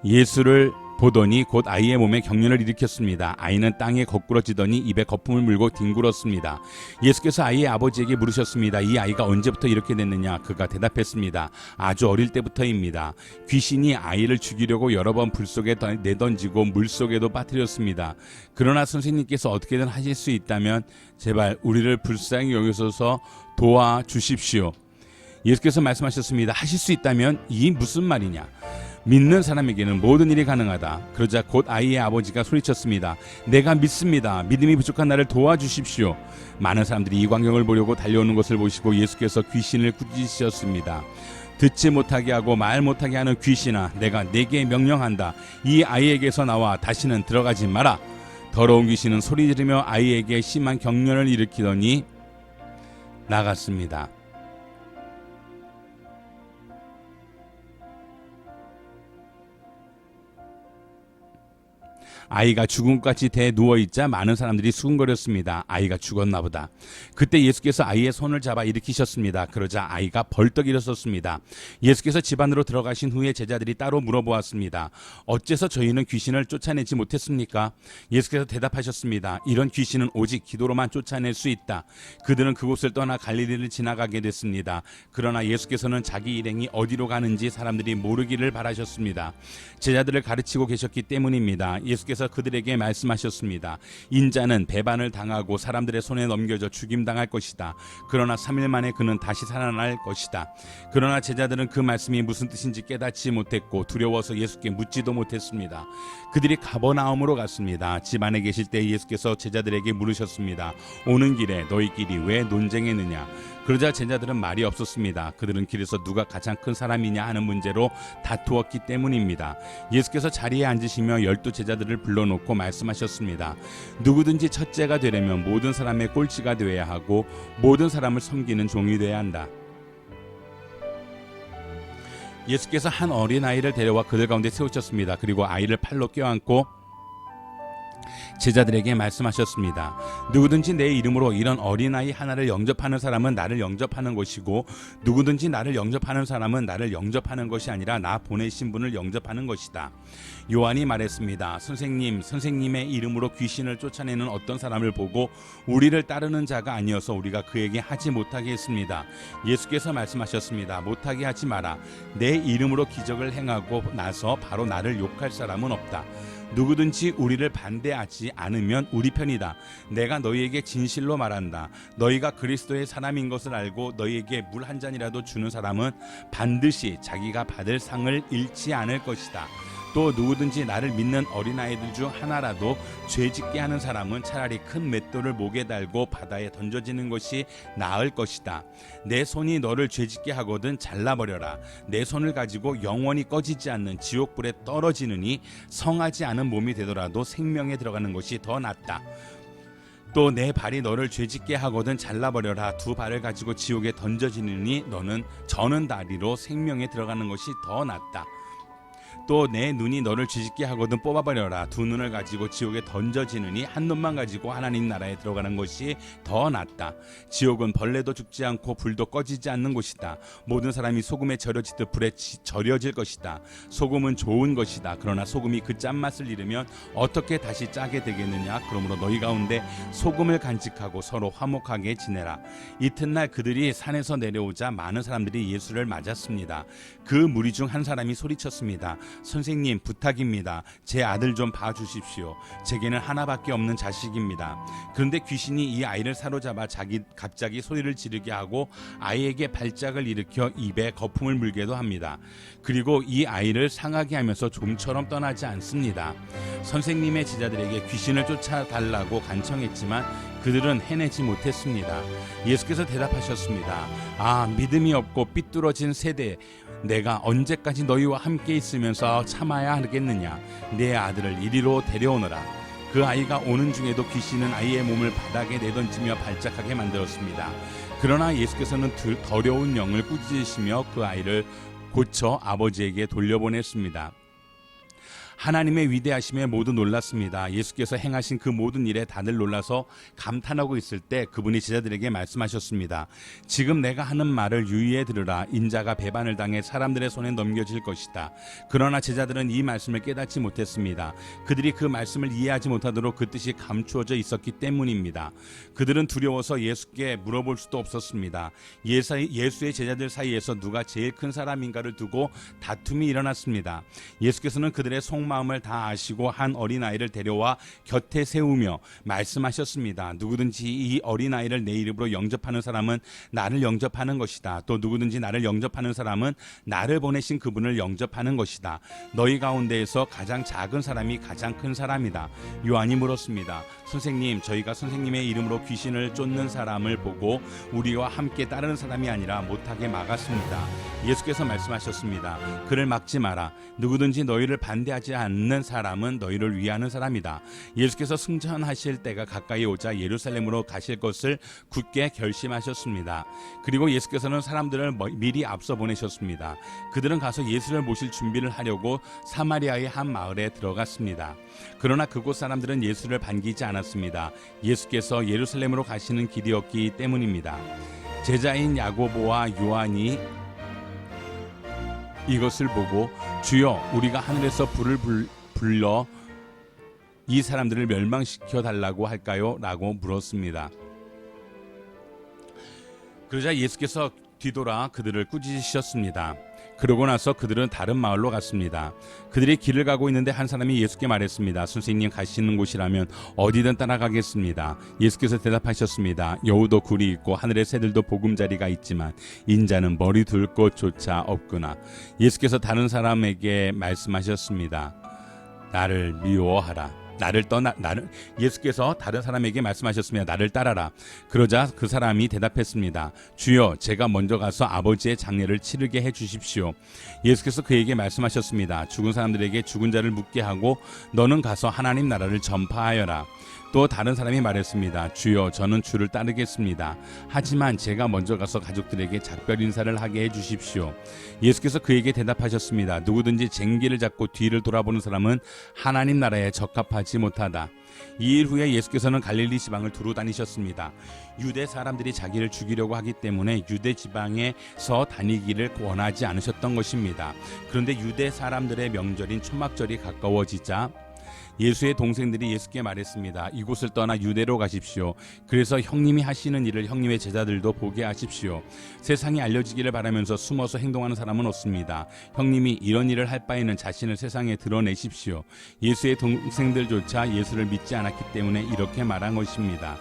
S1: 예수를 보더니 곧 아이의 몸에 경련을 일으켰습니다. 아이는 땅에 거꾸러지더니 입에 거품을 물고 뒹굴었습니다. 예수께서 아이의 아버지에게 물으셨습니다. 이 아이가 언제부터 이렇게 됐느냐? 그가 대답했습니다. 아주 어릴 때부터입니다. 귀신이 아이를 죽이려고 여러 번 불 속에 내던지고 물 속에도 빠뜨렸습니다. 그러나 선생님께서 어떻게든 하실 수 있다면 제발 우리를 불쌍히 여기소서 도와주십시오. 예수께서 말씀하셨습니다. 하실 수 있다면 이 무슨 말이냐? 믿는 사람에게는 모든 일이 가능하다. 그러자 곧 아이의 아버지가 소리쳤습니다. 내가 믿습니다. 믿음이 부족한 나를 도와주십시오. 많은 사람들이 이 광경을 보려고 달려오는 것을 보시고 예수께서 귀신을 꾸짖으셨습니다. 듣지 못하게 하고 말 못하게 하는 귀신아, 내가 네게 명령한다. 이 아이에게서 나와 다시는 들어가지 마라. 더러운 귀신은 소리 지르며 아이에게 심한 경련을 일으키더니 나갔습니다. 아이가 죽음같이 누워있자 많은 사람들이 수군거렸습니다. 아이가 죽었나 보다. 그때 예수께서 아이의 손을 잡아 일으키셨습니다. 그러자 아이가 벌떡 일어섰습니다. 예수께서 집 안으로 들어가신 후에 제자들이 따로 물어보았습니다. 어째서 저희는 귀신을 쫓아내지 못했습니까? 예수께서 대답하셨습니다. 이런 귀신은 오직 기도로만 쫓아낼 수 있다. 그들은 그곳을 떠나 갈릴리를 지나가게 됐습니다. 그러나 예수께서는 자기 일행이 어디로 가는지 사람들이 모르기를 바라셨습니다. 제자들을 가르치고 계셨기 때문입니다. 예수께서 그들에게 말씀하셨습니다. 인자는 배반을 당하고 사람들의 손에 넘겨져 죽임당할 것이다. 그러나 3일 만에 그는 다시 살아날 것이다. 그러나 제자들은 그 말씀이 무슨 뜻인지 깨닫지 못했고 두려워서 예수께 묻지도 못했습니다. 그들이 가버나움으로 갔습니다. 집 안에 계실 때 예수께서 제자들에게 물으셨습니다. 오는 길에 너희끼리 왜 논쟁했느냐? 그러자 제자들은 말이 없었습니다. 그들은 길에서 누가 가장 큰 사람이냐 하는 문제로 다투었기 때문입니다. 예수께서 자리에 앉으시며 12 제자들을 불러놓고 말씀하셨습니다. 누구든지 첫째가 되려면 모든 사람의 꼴찌가 되어야 하고 모든 사람을 섬기는 종이 되어야 한다. 예수께서 한 어린아이를 데려와 그들 가운데 세우셨습니다. 그리고 아이를 팔로 껴안고 제자들에게 말씀하셨습니다. 누구든지 내 이름으로 이런 어린아이 하나를 영접하는 사람은 나를 영접하는 것이고 누구든지 나를 영접하는 사람은 나를 영접하는 것이 아니라 나 보내신 분을 영접하는 것이다. 요한이 말했습니다. 선생님의 이름으로 귀신을 쫓아내는 어떤 사람을 보고 우리를 따르는 자가 아니어서 우리가 그에게 하지 못하게 했습니다. 예수께서 말씀하셨습니다. 못하게 하지 마라. 내 이름으로 기적을 행하고 나서 바로 나를 욕할 사람은 없다. 누구든지 우리를 반대하지 않으면 우리 편이다. 내가 너희에게 진실로 말한다. 너희가 그리스도의 사람인 것을 알고 너희에게 물 한 잔이라도 주는 사람은 반드시 자기가 받을 상을 잃지 않을 것이다. 또 누구든지 나를 믿는 어린아이들 중 하나라도 죄짓게 하는 사람은 차라리 큰 맷돌을 목에 달고 바다에 던져지는 것이 나을 것이다. 내 손이 너를 죄짓게 하거든 잘라버려라. 내 손을 가지고 영원히 꺼지지 않는 지옥불에 떨어지느니 성하지 않은 몸이 되더라도 생명에 들어가는 것이 더 낫다. 또 내 발이 너를 죄짓게 하거든 잘라버려라. 두 발을 가지고 지옥에 던져지느니 너는 저는 다리로 생명에 들어가는 것이 더 낫다. 또 내 눈이 너를 죄짓게 하거든 뽑아버려라. 두 눈을 가지고 지옥에 던져지느니 한 눈만 가지고 하나님 나라에 들어가는 것이 더 낫다. 지옥은 벌레도 죽지 않고 불도 꺼지지 않는 곳이다. 모든 사람이 소금에 절여지듯 불에 절여질 것이다. 소금은 좋은 것이다. 그러나 소금이 그 짠맛을 잃으면 어떻게 다시 짜게 되겠느냐. 그러므로 너희 가운데 소금을 간직하고 서로 화목하게 지내라. 이튿날 그들이 산에서 내려오자 많은 사람들이 예수를 맞았습니다. 그 무리 중 한 사람이 소리쳤습니다. 선생님, 부탁입니다. 제 아들 좀 봐주십시오. 제게는 하나밖에 없는 자식입니다. 그런데 귀신이 이 아이를 사로잡아 갑자기 소리를 지르게 하고 아이에게 발작을 일으켜 입에 거품을 물게도 합니다. 그리고 이 아이를 상하게 하면서 좀처럼 떠나지 않습니다. 선생님의 제자들에게 귀신을 쫓아달라고 간청했지만 그들은 해내지 못했습니다. 예수께서 대답하셨습니다. 믿음이 없고 삐뚤어진 세대, 내가 언제까지 너희와 함께 있으면서 참아야 하겠느냐. 내 아들을 이리로 데려오너라. 그 아이가 오는 중에도 귀신은 아이의 몸을 바닥에 내던지며 발작하게 만들었습니다. 그러나 예수께서는 더러운 영을 꾸짖으시며 그 아이를 고쳐 아버지에게 돌려보냈습니다. 하나님의 위대하심에 모두 놀랐습니다. 예수께서 행하신 그 모든 일에 다들 놀라서 감탄하고 있을 때 그분이 제자들에게 말씀하셨습니다. 지금 내가 하는 말을 유의해 들으라. 인자가 배반을 당해 사람들의 손에 넘겨질 것이다. 그러나 제자들은 이 말씀을 깨닫지 못했습니다. 그들이 그 말씀을 이해하지 못하도록 그 뜻이 감추어져 있었기 때문입니다. 그들은 두려워서 예수께 물어볼 수도 없었습니다. 예수의 제자들 사이에서 누가 제일 큰 사람인가를 두고 다툼이 일어났습니다. 예수께서는 그들의 속마음을 다 아시고 한 어린아이를 데려와 곁에 세우며 말씀하셨습니다. 누구든지 이 어린아이를 내 이름으로 영접하는 사람은 나를 영접하는 것이다. 또 누구든지 나를 영접하는 사람은 나를 보내신 그분을 영접하는 것이다. 너희 가운데에서 가장 작은 사람이 가장 큰 사람이다. 요한이 물었습니다. 선생님, 저희가 선생님의 이름으로 귀신을 쫓는 사람을 보고 우리와 함께 따르는 사람이 아니라 못하게 막았습니다. 예수께서 말씀하셨습니다. 그를 막지 마라. 누구든지 너희를 반대하지 않는 사람은 너희를 위하는 사람이다. 예수께서 승천하실 때가 가까이 오자 예루살렘으로 가실 것을 굳게 결심하셨습니다. 그리고 예수께서는 사람들을 미리 앞서 보내셨습니다. 그들은 가서 예수를 모실 준비를 하려고 사마리아의 한 마을에 들어갔습니다. 그러나 그곳 사람들은 예수를 반기지 않았습니다. 예수께서 예루살렘으로 가시는 길이었기 때문입니다. 제자인 야고보와 요한이 이것을 보고 주여, 우리가 하늘에서 불을 불러 이 사람들을 멸망시켜 달라고 할까요? 라고 물었습니다. 그러자 예수께서 뒤돌아 그들을 꾸짖으셨습니다. 그러고 나서 그들은 다른 마을로 갔습니다. 그들이 길을 가고 있는데 한 사람이 예수께 말했습니다. 선생님, 가시는 곳이라면 어디든 따라가겠습니다. 예수께서 대답하셨습니다. 여우도 굴이 있고 하늘의 새들도 보금자리가 있지만 인자는 머리 둘 곳조차 없구나. 예수께서 다른 사람에게 말씀하셨습니다. 나를 미워하라. 예수께서 다른 사람에게 말씀하셨으며 나를 따라라. 그러자 그 사람이 대답했습니다. 주여, 제가 먼저 가서 아버지의 장례를 치르게 해 주십시오. 예수께서 그에게 말씀하셨습니다. 죽은 사람들에게 죽은 자를 묻게 하고 너는 가서 하나님 나라를 전파하여라. 또 다른 사람이 말했습니다. 주여, 저는 주를 따르겠습니다. 하지만 제가 먼저 가서 가족들에게 작별 인사를 하게 해주십시오. 예수께서 그에게 대답하셨습니다. 누구든지 쟁기를 잡고 뒤를 돌아보는 사람은 하나님 나라에 적합하지 못하다. 이 일 후에 예수께서는 갈릴리 지방을 두루 다니셨습니다. 유대 사람들이 자기를 죽이려고 하기 때문에 유대 지방에서 다니기를 원하지 않으셨던 것입니다. 그런데 유대 사람들의 명절인 초막절이 가까워지자 예수의 동생들이 예수께 말했습니다. 이곳을 떠나 유대로 가십시오. 그래서 형님이 하시는 일을 형님의 제자들도 보게 하십시오. 세상에 알려지기를 바라면서 숨어서 행동하는 사람은 없습니다. 형님이 이런 일을 할 바에는 자신을 세상에 드러내십시오. 예수의 동생들조차 예수를 믿지 않았기 때문에 이렇게 말한 것입니다.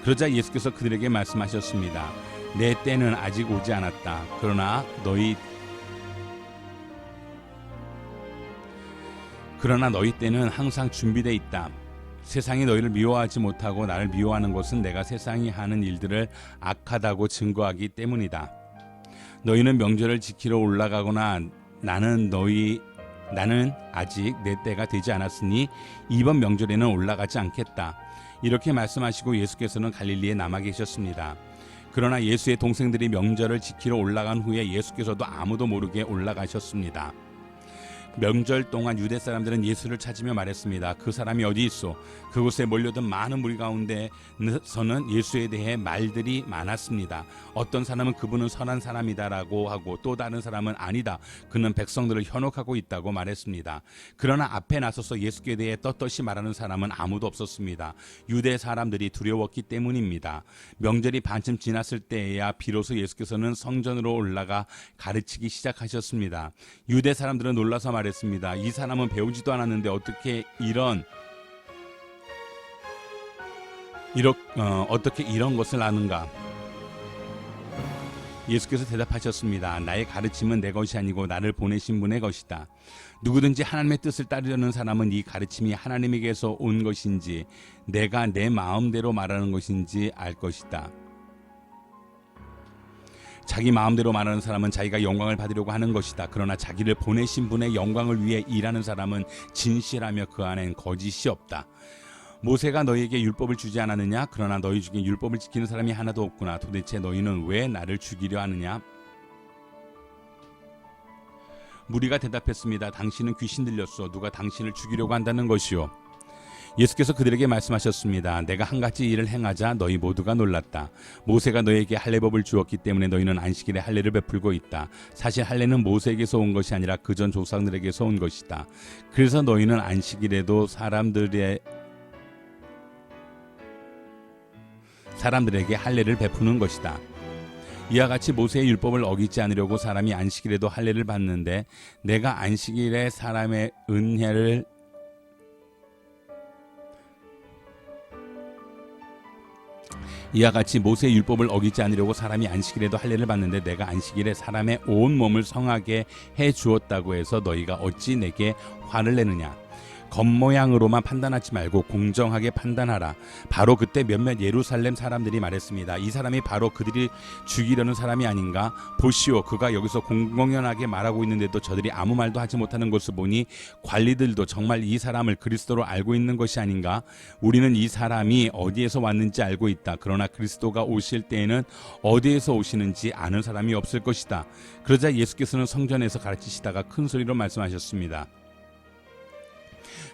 S1: 그러자 예수께서 그들에게 말씀하셨습니다. 내 때는 아직 오지 않았다. 그러나 너희 때는 항상 준비되어 있다. 세상이 너희를 미워하지 못하고 나를 미워하는 것은 내가 세상이 하는 일들을 악하다고 증거하기 때문이다. 너희는 명절을 지키러 올라가거나 나는 아직 내 때가 되지 않았으니 이번 명절에는 올라가지 않겠다. 이렇게 말씀하시고 예수께서는 갈릴리에 남아 계셨습니다. 그러나 예수의 동생들이 명절을 지키러 올라간 후에 예수께서도 아무도 모르게 올라가셨습니다. 명절 동안 유대 사람들은 예수를 찾으며 말했습니다. 그 사람이 어디 있어? 그곳에 몰려든 많은 무리 가운데서는 예수에 대해 말들이 많았습니다. 어떤 사람은 그분은 선한 사람이다라고 하고 또 다른 사람은 아니다. 그는 백성들을 현혹하고 있다고 말했습니다. 그러나 앞에 나서서 예수께 대해 떳떳이 말하는 사람은 아무도 없었습니다. 유대 사람들이 두려웠기 때문입니다. 명절이 반쯤 지났을 때에야 비로소 예수께서는 성전으로 올라가 가르치기 시작하셨습니다. 유대 사람들은 놀라서 말했습니다. 이 사람은 배우지도 않았는데 어떻게 이런 것을 아는가? 예수께서 대답하셨습니다. 나의 가르침은 내 것이 아니고 나를 보내신 분의 것이다. 누구든지 하나님의 뜻을 따르려는 사람은 이 가르침이 하나님에게서 온 것인지 내가 내 마음대로 말하는 것인지 알 것이다. 자기 마음대로 말하는 사람은 자기가 영광을 받으려고 하는 것이다. 그러나 자기를 보내신 분의 영광을 위해 일하는 사람은 진실하며 그 안엔 거짓이 없다. 모세가 너희에게 율법을 주지 않았느냐? 그러나 너희 중에 율법을 지키는 사람이 하나도 없구나. 도대체 너희는 왜 나를 죽이려 하느냐? 무리가 대답했습니다. 당신은 귀신 들렸소. 누가 당신을 죽이려고 한다는 것이요? 예수께서 그들에게 말씀하셨습니다. 내가 한 가지 일을 행하자 너희 모두가 놀랐다. 모세가 너희에게 할례법을 주었기 때문에 너희는 안식일에 할례를 베풀고 있다. 사실 할례는 모세에게서 온 것이 아니라 그전 조상들에게서 온 것이다. 그래서 너희는 안식일에도 사람들에게 할례를 베푸는 것이다. 이와 같이 모세의 율법을 어기지 않으려고 사람이 안식일에도 할례를 받는데 내가 안식일에 사람의 은혜를 이와 같이 모세의 율법을 어기지 않으려고 사람이 안식일에도 할례를 받는데 내가 안식일에 사람의 온 몸을 성하게 해 주었다고 해서 너희가 어찌 내게 화를 내느냐? 겉모양으로만 판단하지 말고 공정하게 판단하라. 바로 그때 몇몇 예루살렘 사람들이 말했습니다. 이 사람이 바로 그들이 죽이려는 사람이 아닌가? 보시오, 그가 여기서 공공연하게 말하고 있는데도 저들이 아무 말도 하지 못하는 것을 보니 관리들도 정말 이 사람을 그리스도로 알고 있는 것이 아닌가? 우리는 이 사람이 어디에서 왔는지 알고 있다. 그러나 그리스도가 오실 때에는 어디에서 오시는지 아는 사람이 없을 것이다. 그러자 예수께서는 성전에서 가르치시다가 큰 소리로 말씀하셨습니다.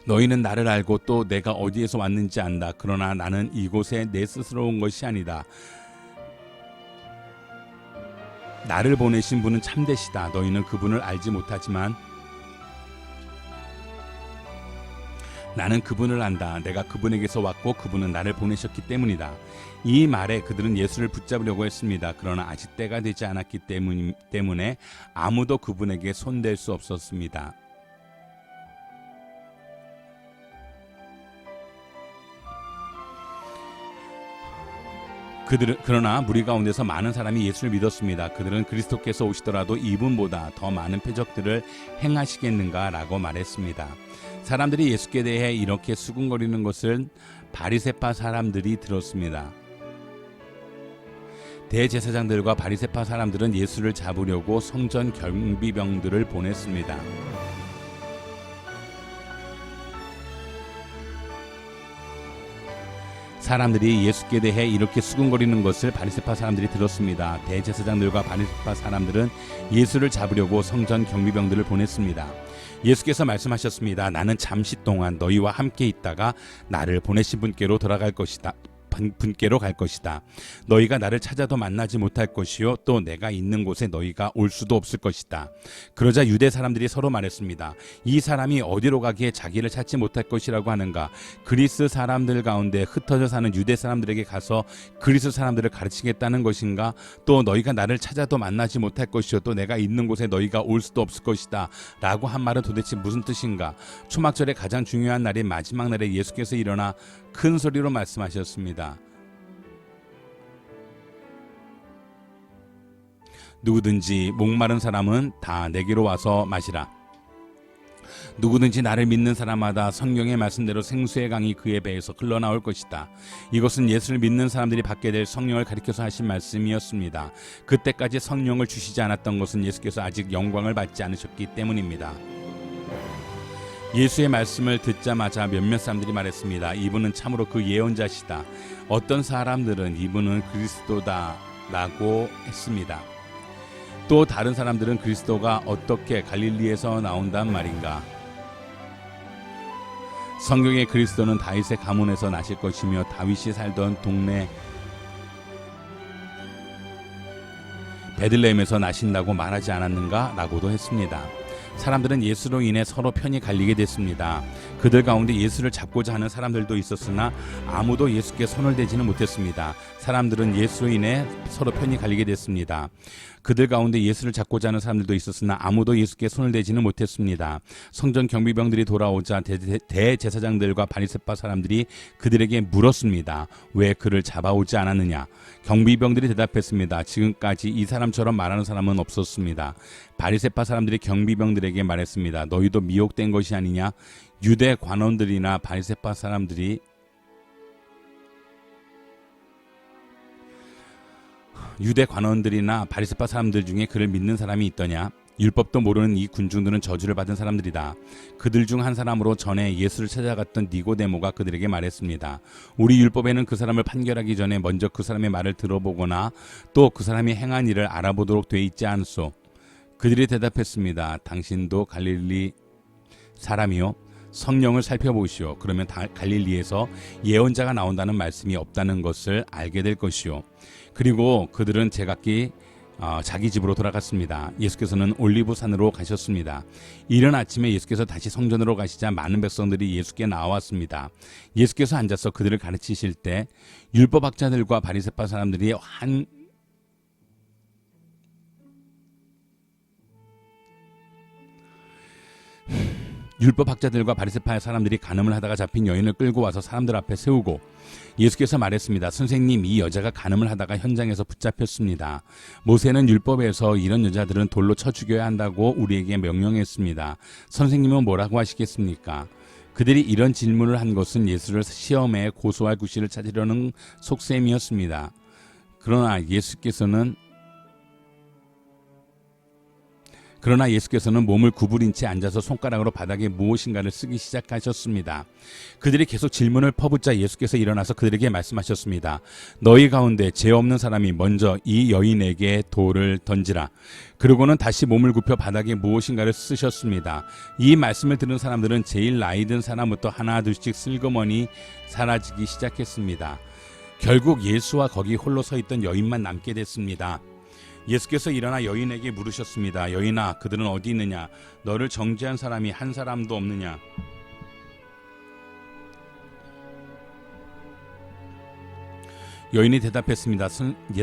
S1: 너희는 나를 알고 또 내가 어디에서 왔는지 안다. 그러나 나는 이곳에 내 스스로 온 것이 아니다. 나를 보내신 분은 참되시다. 너희는 그분을 알지 못하지만 나는 그분을 안다. 내가 그분에게서 왔고 그분은 나를 보내셨기 때문이다. 이 말에 그들은 예수를 붙잡으려고 했습니다. 그러나 아직 때가 되지 않았기 때문에 아무도 그분에게 손댈 수 없었습니다. 그러나 무리 가운데서 많은 사람이 예수를 믿었습니다. 그들은 그리스도께서 오시더라도 이분보다 더 많은 표적들을 행하시겠는가 라고 말했습니다. 사람들이 예수께 대해 이렇게 수군거리는 것을 바리새파 사람들이 들었습니다. 대제사장들과 바리새파 사람들은 예수를 잡으려고 성전 경비병들을 보냈습니다. 사람들이 예수께 대해 이렇게 수군거리는 것을 바리새파 사람들이 들었습니다. 대제사장들과 바리새파 사람들은 예수를 잡으려고 성전 경비병들을 보냈습니다. 예수께서 말씀하셨습니다. 나는 잠시 동안 너희와 함께 있다가 나를 보내신 분께로 돌아갈 것이다. 분께로 갈 것이다. 너희가 나를 찾아도 만나지 못할 것이요 또 내가 있는 곳에 너희가 올 수도 없을 것이다. 그러자 유대 사람들이 서로 말했습니다. 이 사람이 어디로 가기에 자기를 찾지 못할 것이라고 하는가? 그리스 사람들 가운데 흩어져 사는 유대 사람들에게 가서 그리스 사람들을 가르치겠다는 것인가? 또 너희가 나를 찾아도 만나지 못할 것이요 또 내가 있는 곳에 너희가 올 수도 없을 것이다 라고 한 말은 도대체 무슨 뜻인가? 초막절의 가장 중요한 날인 마지막 날에 예수께서 일어나 큰 소리로 말씀하셨습니다. 누구든지 목마른 사람은 다 내게로 와서 마시라. 누구든지 나를 믿는 사람마다 성경의 말씀대로 생수의 강이 그의 배에서 흘러나올 것이다. 이것은 예수를 믿는 사람들이 받게 될 성령을 가리켜서 하신 말씀이었습니다. 그때까지 성령을 주시지 않았던 것은 예수께서 아직 영광을 받지 않으셨기 때문입니다. 예수의 말씀을 듣자마자 몇몇 사람들이 말했습니다. 이분은 참으로 그 예언자시다. 어떤 사람들은 이분은 그리스도다 라고 했습니다. 또 다른 사람들은 그리스도가 어떻게 갈릴리에서 나온단 말인가? 성경의 그리스도는 다윗의 가문에서 나실 것이며 다윗이 살던 동네 베들레헴에서 나신다고 말하지 않았는가? 라고도 했습니다. 사람들은 예수로 인해 서로 편이 갈리게 됐습니다. 그들 가운데 예수를 잡고자 하는 사람들도 있었으나 아무도 예수께 손을 대지는 못했습니다. 사람들은 예수로 인해 서로 편이 갈리게 됐습니다. 그들 가운데 예수를 잡고자 하는 사람들도 있었으나 아무도 예수께 손을 대지는 못했습니다. 성전 경비병들이 돌아오자 대제사장들과 바리새파 사람들이 그들에게 물었습니다. 왜 그를 잡아오지 않았느냐? 경비병들이 대답했습니다. 지금까지 이 사람처럼 말하는 사람은 없었습니다. 바리새파 사람들이 경비병들에게 말했습니다. 너희도 미혹된 것이 아니냐? 유대 관원들이나 바리새파 사람들이 유대 관원들이나 바리새파 사람들 중에 그를 믿는 사람이 있더냐? 율법도 모르는 이 군중들은 저주를 받은 사람들이다. 그들 중 한 사람으로 전에 예수를 찾아갔던 니고데모가 그들에게 말했습니다. 우리 율법에는 그 사람을 판결하기 전에 먼저 그 사람의 말을 들어보거나 또 그 사람이 행한 일을 알아보도록 돼 있지 않소? 그들이 대답했습니다. 당신도 갈릴리 사람이요? 성령을 살펴보시오. 그러면 갈릴리에서 예언자가 나온다는 말씀이 없다는 것을 알게 될 것이오. 그리고 그들은 제각기 자기 집으로 돌아갔습니다. 예수께서는 올리브산으로 가셨습니다. 이른 아침에 예수께서 다시 성전으로 가시자 많은 백성들이 예수께 나왔습니다. 예수께서 앉아서 그들을 가르치실 때 율법학자들과 바리새파 사람들이 율법학자들과 바리새파 사람들이 간음을 하다가 잡힌 여인을 끌고 와서 사람들 앞에 세우고 예수께서 말했습니다. 선생님, 이 여자가 간음을 하다가 현장에서 붙잡혔습니다. 모세는 율법에서 이런 여자들은 돌로 쳐 죽여야 한다고 우리에게 명령했습니다. 선생님은 뭐라고 하시겠습니까? 그들이 이런 질문을 한 것은 예수를 시험에 고소할 구실을 찾으려는 속셈이었습니다. 그러나 예수께서는 몸을 구부린 채 앉아서 손가락으로 바닥에 무엇인가를 쓰기 시작하셨습니다. 그들이 계속 질문을 퍼붓자 예수께서 일어나서 그들에게 말씀하셨습니다. 너희 가운데 죄 없는 사람이 먼저 이 여인에게 돌을 던지라. 그리고는 다시 몸을 굽혀 바닥에 무엇인가를 쓰셨습니다. 이 말씀을 들은 사람들은 제일 나이 든 사람부터 하나 둘씩 슬그머니 사라지기 시작했습니다. 결국 예수와 거기 홀로 서 있던 여인만 남게 됐습니다. 예수께서 일어나 여인에게 물으셨습니다. 여인아, 그들은 어디 있느냐? 너를 정죄한 사람이 한 사람도 없느냐? 여인이 대답했습니다.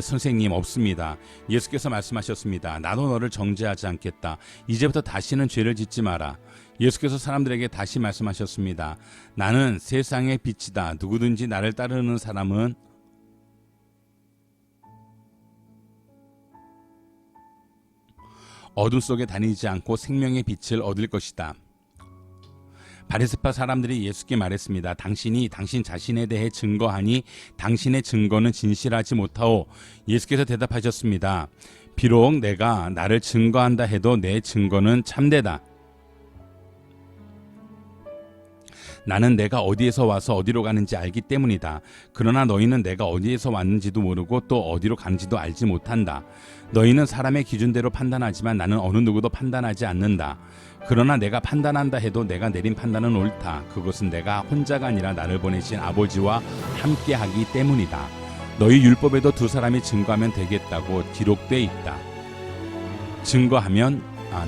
S1: 선생님, 없습니다. 예수께서 말씀하셨습니다. 나도 너를 정죄하지 않겠다. 이제부터 다시는 죄를 짓지 마라. 예수께서 사람들에게 다시 말씀하셨습니다. 나는 세상의 빛이다. 누구든지 나를 따르는 사람은 어둠 속에 다니지 않고 생명의 빛을 얻을 것이다. 바리새파 사람들이 예수께 말했습니다. 당신이 당신 자신에 대해 증거하니 당신의 증거는 진실하지 못하오. 예수께서 대답하셨습니다. 비록 내가 나를 증거한다 해도 내 증거는 참되다. 나는 내가 어디에서 와서 어디로 가는지 알기 때문이다. 그러나 너희는 내가 어디에서 왔는지도 모르고 또 어디로 가는지도 알지 못한다. 너희는 사람의 기준대로 판단하지만 나는 어느 누구도 판단하지 않는다. 그러나 내가 판단한다 해도 내가 내린 판단은 옳다. 그것은 내가 혼자가 아니라 나를 보내신 아버지와 함께하기 때문이다. 너희 율법에도 두 사람이 증거하면 되겠다고 기록돼 있다.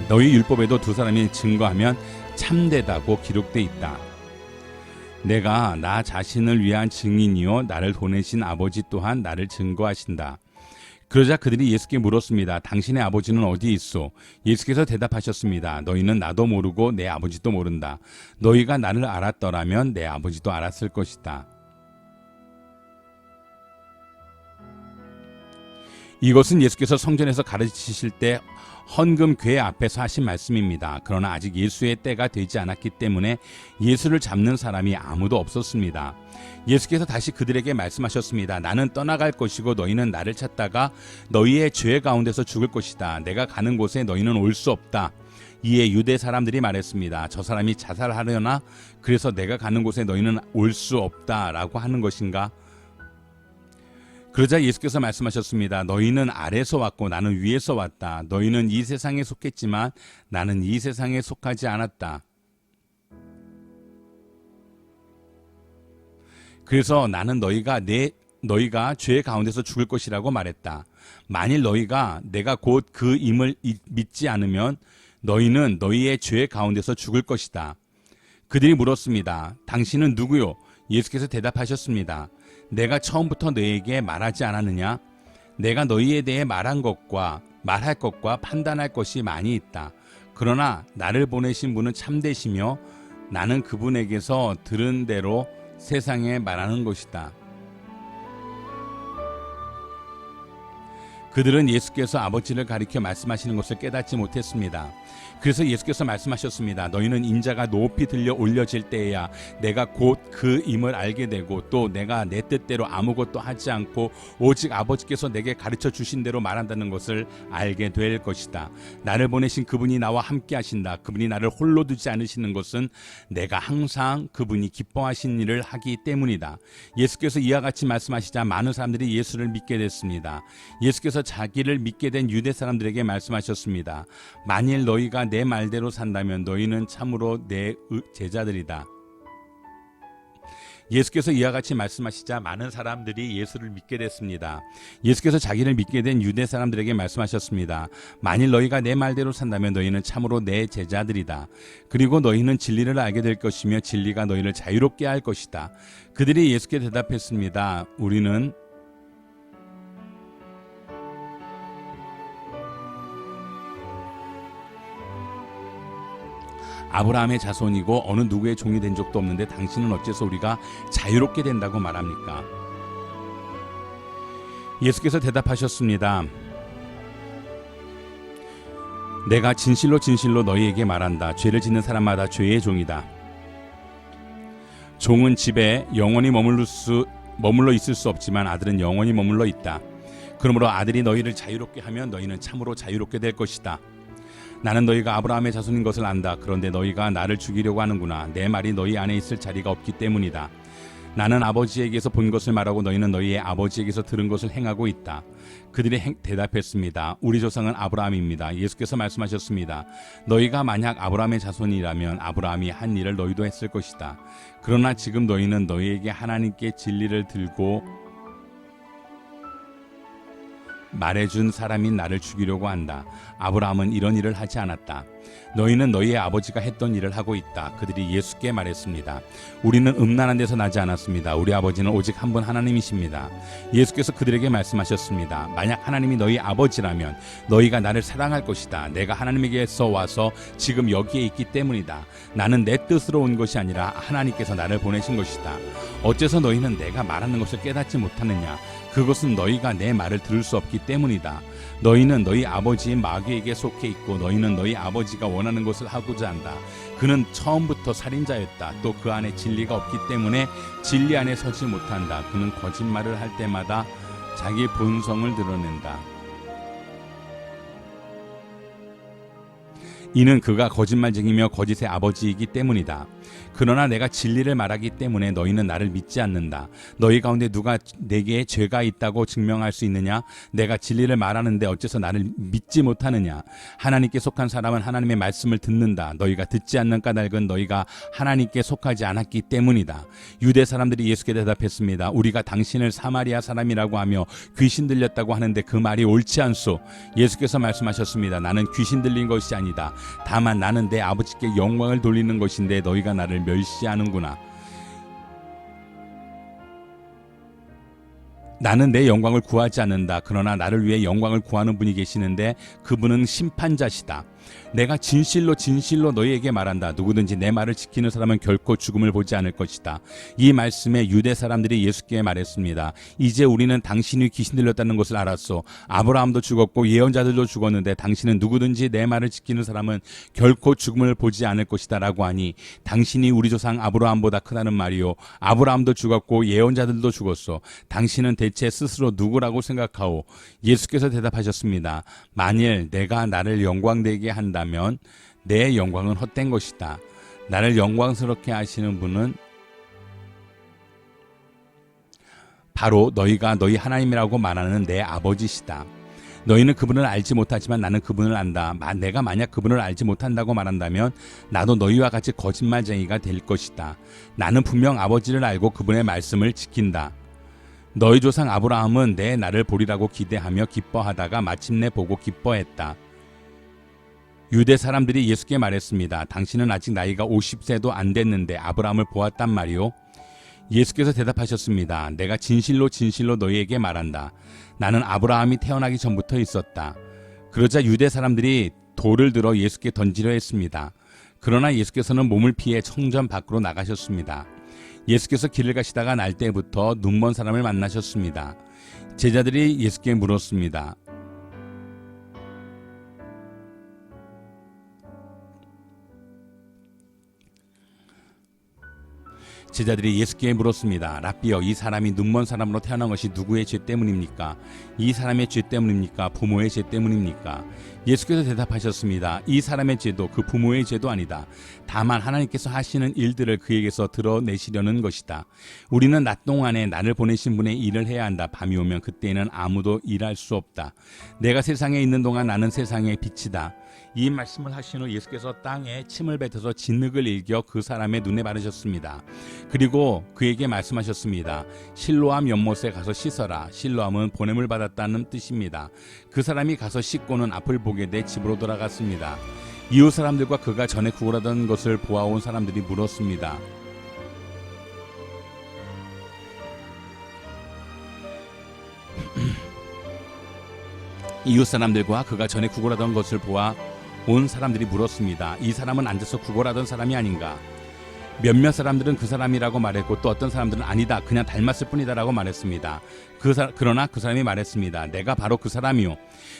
S1: 너희 율법에도 두 사람이 증거하면 참되다고 기록돼 있다. 내가 나 자신을 위한 증인이요 나를 보내신 아버지 또한 나를 증거하신다. 그러자 그들이 예수께 물었습니다. 당신의 아버지는 어디 있소? 예수께서 대답하셨습니다. 너희는 나도 모르고 내 아버지도 모른다. 너희가 나를 알았더라면 내 아버지도 알았을 것이다. 이것은 예수께서 성전에서 가르치실 때 헌금 궤 앞에서 하신 말씀입니다. 그러나 아직 예수의 때가 되지 않았기 때문에 예수를 잡는 사람이 아무도 없었습니다. 예수께서 다시 그들에게 말씀하셨습니다. 나는 떠나갈 것이고 너희는 나를 찾다가 너희의 죄 가운데서 죽을 것이다. 내가 가는 곳에 너희는 올 수 없다. 이에 유대 사람들이 말했습니다. 저 사람이 자살하려나? 그래서 내가 가는 곳에 너희는 올 수 없다라고 하는 것인가? 그러자 예수께서 말씀하셨습니다. 너희는 아래서 왔고 나는 위에서 왔다. 너희는 이 세상에 속했지만 나는 이 세상에 속하지 않았다. 그래서 나는 너희가 죄 가운데서 죽을 것이라고 말했다. 만일 너희가 내가 곧 그임을 믿지 않으면 너희는 너희의 죄 가운데서 죽을 것이다. 그들이 물었습니다. 당신은 누구요? 예수께서 대답하셨습니다. 내가 처음부터 너희에게 말하지 않았느냐? 내가 너희에 대해 말할 것과 판단할 것이 많이 있다. 그러나 나를 보내신 분은 참되시며 나는 그분에게서 들은 대로 세상에 말하는 것이다. 그들은 예수께서 아버지를 가리켜 말씀하시는 것을 깨닫지 못했습니다. 그래서 예수께서 말씀하셨습니다. 너희는 인자가 높이 들려 올려질 때에야 내가 곧 그임을 알게 되고 또 내가 내 뜻대로 아무것도 하지 않고 오직 아버지께서 내게 가르쳐 주신 대로 말한다는 것을 알게 될 것이다. 나를 보내신 그분이 나와 함께 하신다. 그분이 나를 홀로 두지 않으시는 것은 내가 항상 그분이 기뻐하신 일을 하기 때문이다. 예수께서 이와 같이 말씀하시자 많은 사람들이 예수를 믿게 됐습니다. 예수께서 자기를 믿게 된 유대 사람들에게 말씀하셨습니다. 만일 너희가 내 말대로 산다면 너희는 참으로 내 제자들이다. 예수께서 이와 같이 말씀하시자 많은 사람들이 예수를 믿게 됐습니다. 예수께서 자기를 믿게 된 유대 사람들에게 말씀하셨습니다. 만일 너희가 내 말대로 산다면 너희는 참으로 내 제자들이다. 그리고 너희는 진리를 알게 될 것이며 진리가 너희를 자유롭게 할 것이다. 그들이 예수께 대답했습니다. 우리는 아브라함의 자손이고 어느 누구의 종이 된 적도 없는데 당신은 어째서 우리가 자유롭게 된다고 말합니까? 예수께서 대답하셨습니다. 내가 진실로 진실로 너희에게 말한다. 죄를 짓는 사람마다 죄의 종이다. 종은 집에 영원히 머물러 있을 수 없지만 아들은 영원히 머물러 있다. 그러므로 아들이 너희를 자유롭게 하면 너희는 참으로 자유롭게 될 것이다. 나는 너희가 아브라함의 자손인 것을 안다. 그런데 너희가 나를 죽이려고 하는구나. 내 말이 너희 안에 있을 자리가 없기 때문이다. 나는 아버지에게서 본 것을 말하고 너희는 너희의 아버지에게서 들은 것을 행하고 있다. 그들이 대답했습니다. 우리 조상은 아브라함입니다. 예수께서 말씀하셨습니다. 너희가 만약 아브라함의 자손이라면 아브라함이 한 일을 너희도 했을 것이다. 그러나 지금 너희는 너희에게 하나님께 진리를 들고 말해준 사람인 나를 죽이려고 한다. 아브라함은 이런 일을 하지 않았다. 너희는 너희의 아버지가 했던 일을 하고 있다. 그들이 예수께 말했습니다. 우리는 음란한 데서 나지 않았습니다. 우리 아버지는 오직 한 분 하나님이십니다. 예수께서 그들에게 말씀하셨습니다. 만약 하나님이 너희 아버지라면 너희가 나를 사랑할 것이다. 내가 하나님에게서 와서 지금 여기에 있기 때문이다. 나는 내 뜻으로 온 것이 아니라 하나님께서 나를 보내신 것이다. 어째서 너희는 내가 말하는 것을 깨닫지 못하느냐? 그것은 너희가 내 말을 들을 수 없기 때문이다. 너희는 너희 아버지인 마귀에게 속해 있고 너희는 너희 아버지가 원하는 것을 하고자 한다. 그는 처음부터 살인자였다. 또 그 안에 진리가 없기 때문에 진리 안에 서지 못한다. 그는 거짓말을 할 때마다 자기 본성을 드러낸다. 이는 그가 거짓말쟁이며 거짓의 아버지이기 때문이다. 그러나 내가 진리를 말하기 때문에 너희는 나를 믿지 않는다. 너희 가운데 누가 내게 죄가 있다고 증명할 수 있느냐? 내가 진리를 말하는데 어째서 나를 믿지 못하느냐? 하나님께 속한 사람은 하나님의 말씀을 듣는다. 너희가 듣지 않는 까닭은 너희가 하나님께 속하지 않았기 때문이다. 유대 사람들이 예수께 대답했습니다. 우리가 당신을 사마리아 사람이라고 하며 귀신 들렸다고 하는데 그 말이 옳지 않소. 예수께서 말씀하셨습니다. 나는 귀신 들린 것이 아니다. 다만 나는 내 아버지께 영광을 돌리는 것인데 너희가 나를 멸시하는구나. 나는 내 영광을 구하지 않는다. 그러나 나를 위해 영광을 구하는 분이 계시는데 그분은 심판자시다. 내가 진실로 너희에게 말한다. 누구든지 내 말을 지키는 사람은 결코 죽음을 보지 않을 것이다. 이 말씀에 유대 사람들이 예수께 말했습니다. 이제 우리는 당신이 귀신 들렸다는 것을 알았소. 아브라함도 죽었고 예언자들도 죽었는데 당신은 누구든지 내 말을 지키는 사람은 결코 죽음을 보지 않을 것이다 라고 하니 당신이 우리 조상 아브라함보다 크다는 말이요. 아브라함도 죽었고 예언자들도 죽었소. 당신은 대체 스스로 누구라고 생각하오? 예수께서 대답하셨습니다. 만일 내가 나를 영광되게 한다면 내 영광은 헛된 것이다. 나를 영광스럽게 하시는 분은 바로 너희가 너희 하나님이라고 말하는 내 아버지시다. 너희는 그분을 알지 못하지만 나는 그분을 안다. 내가 만약 그분을 알지 못한다고 말한다면 나도 너희와 같이 거짓말쟁이가 될 것이다. 나는 분명 아버지를 알고 그분의 말씀을 지킨다. 너희 조상 아브라함은 내 날을 보리라고 기대하며 기뻐하다가 마침내 보고 기뻐했다. 유대 사람들이 예수께 말했습니다. 당신은 아직 나이가 50세도 안 됐는데 아브라함을 보았단 말이오? 예수께서 대답하셨습니다. 내가 진실로 너희에게 말한다. 나는 아브라함이 태어나기 전부터 있었다. 그러자 유대 사람들이 돌을 들어 예수께 던지려 했습니다. 그러나 예수께서는 몸을 피해 성전 밖으로 나가셨습니다. 예수께서 길을 가시다가 날 때부터 눈먼 사람을 만나셨습니다. 제자들이 예수께 물었습니다. 제자들이 예수께 물었습니다. 랍비여, 이 사람이 눈먼 사람으로 태어난 것이 누구의 죄 때문입니까? 이 사람의 죄 때문입니까? 부모의 죄 때문입니까? 예수께서 대답하셨습니다. 이 사람의 죄도 그 부모의 죄도 아니다. 다만 하나님께서 하시는 일들을 그에게서 드러내시려는 것이다. 우리는 낮 동안에 나를 보내신 분의 일을 해야 한다. 밤이 오면 그때에는 아무도 일할 수 없다. 내가 세상에 있는 동안 나는 세상의 빛이다. 이 말씀을 하신 후 예수께서 땅에 침을 뱉어서 진흙을 일겨 그 사람의 눈에 바르셨습니다. 그리고 그에게 말씀하셨습니다. 실로암 연못에 가서 씻어라. 실로암은 보냄을 받았다는 뜻입니다. 그 사람이 가서 씻고는 앞을 보게 돼 집으로 돌아갔습니다. 이웃 사람들과 그가 전에 구걸하던 것을 보아온 사람들이 물었습니다. 이웃 사람들과 그가 전에 구걸하던 것을 온 사람들이 물었습니다. 이 사람은 앉아서 구걸하던 사람이 아닌가? 몇몇 사람들은 그 사람이라고 말했고 또 어떤 사람들은 아니다. 그냥 닮았을 뿐이다 라고 말했습니다. 그러나 그 사람이 말했습니다. 내가 바로 그 사람이요.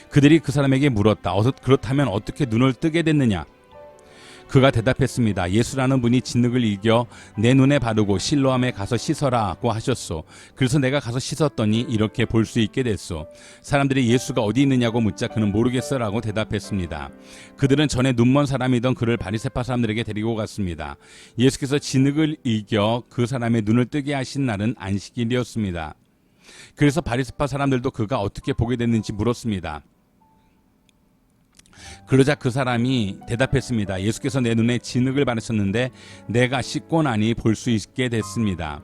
S1: 그들이 그 사람에게 물었다. 그렇다면 어떻게 눈을 뜨게 됐느냐? 그가 대답했습니다. 예수라는 분이 진흙을 이겨 내 눈에 바르고 실로암에 가서 씻어라고 하셨소. 그래서 내가 가서 씻었더니 이렇게 볼 수 있게 됐소. 사람들이 예수가 어디 있느냐고 묻자 그는 모르겠어라고 대답했습니다. 그들은 전에 눈먼 사람이던 그를 바리새파 사람들에게 데리고 갔습니다. 예수께서 진흙을 이겨 그 사람의 눈을 뜨게 하신 날은 안식일이었습니다. 그래서 바리새파 사람들도 그가 어떻게 보게 됐는지 물었습니다. 그러자 그 사람이 대답했습니다. 예수께서 내 눈에 진흙을 바르셨는데 내가 씻고 나니 볼 수 있게 됐습니다.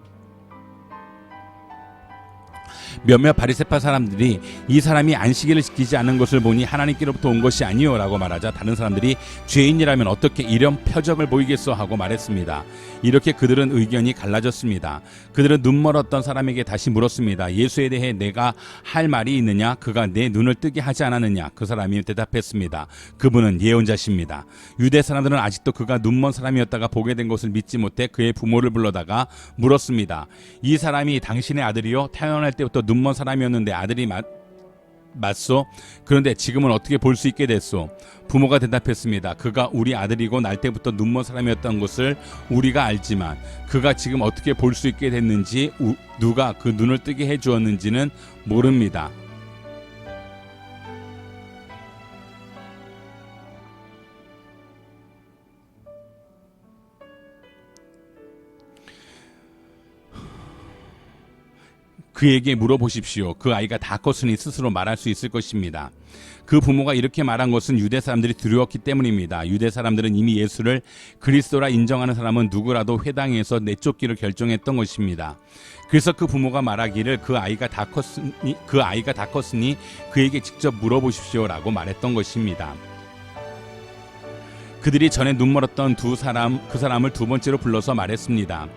S1: 몇몇 바리새파 사람들이 이 사람이 안식일을 지키지 않는 것을 보니 하나님께로부터 온 것이 아니요 라고 말하자 다른 사람들이 죄인이라면 어떻게 이런 표적을 보이겠어 하고 말했습니다. 이렇게 그들은 의견이 갈라졌습니다. 그들은 눈멀었던 사람에게 다시 물었습니다. 예수에 대해 내가 할 말이 있느냐? 그가 내 눈을 뜨게 하지 않았느냐? 그 사람이 대답했습니다. 그분은 예언자십니다. 유대 사람들은 아직도 그가 눈먼 사람이었다가 보게 된 것을 믿지 못해 그의 부모를 불러다가 물었습니다. 이 사람이 당신의 아들이요? 태어날 때부터 눈먼 사람이었는데 아들이 맞소? 그런데 지금은 어떻게 볼 수 있게 됐소? 부모가 대답했습니다. 그가 우리 아들이고 날 때부터 눈먼 사람이었던 것을 우리가 알지만 그가 지금 어떻게 볼 수 있게 됐는지 누가 그 눈을 뜨게 해주었는지는 모릅니다. 그에게 물어보십시오. 그 아이가 다 컸으니 스스로 말할 수 있을 것입니다. 그 부모가 이렇게 말한 것은 유대 사람들이 두려웠기 때문입니다. 유대 사람들은 이미 예수를 그리스도라 인정하는 사람은 누구라도 회당에서 내쫓기를 결정했던 것입니다. 그래서 그 부모가 말하기를 그 아이가 다 컸으니 그에게 직접 물어보십시오라고 말했던 것입니다. 그들이 전에 눈멀었던 그 사람을 두 번째로 불러서 말했습니다.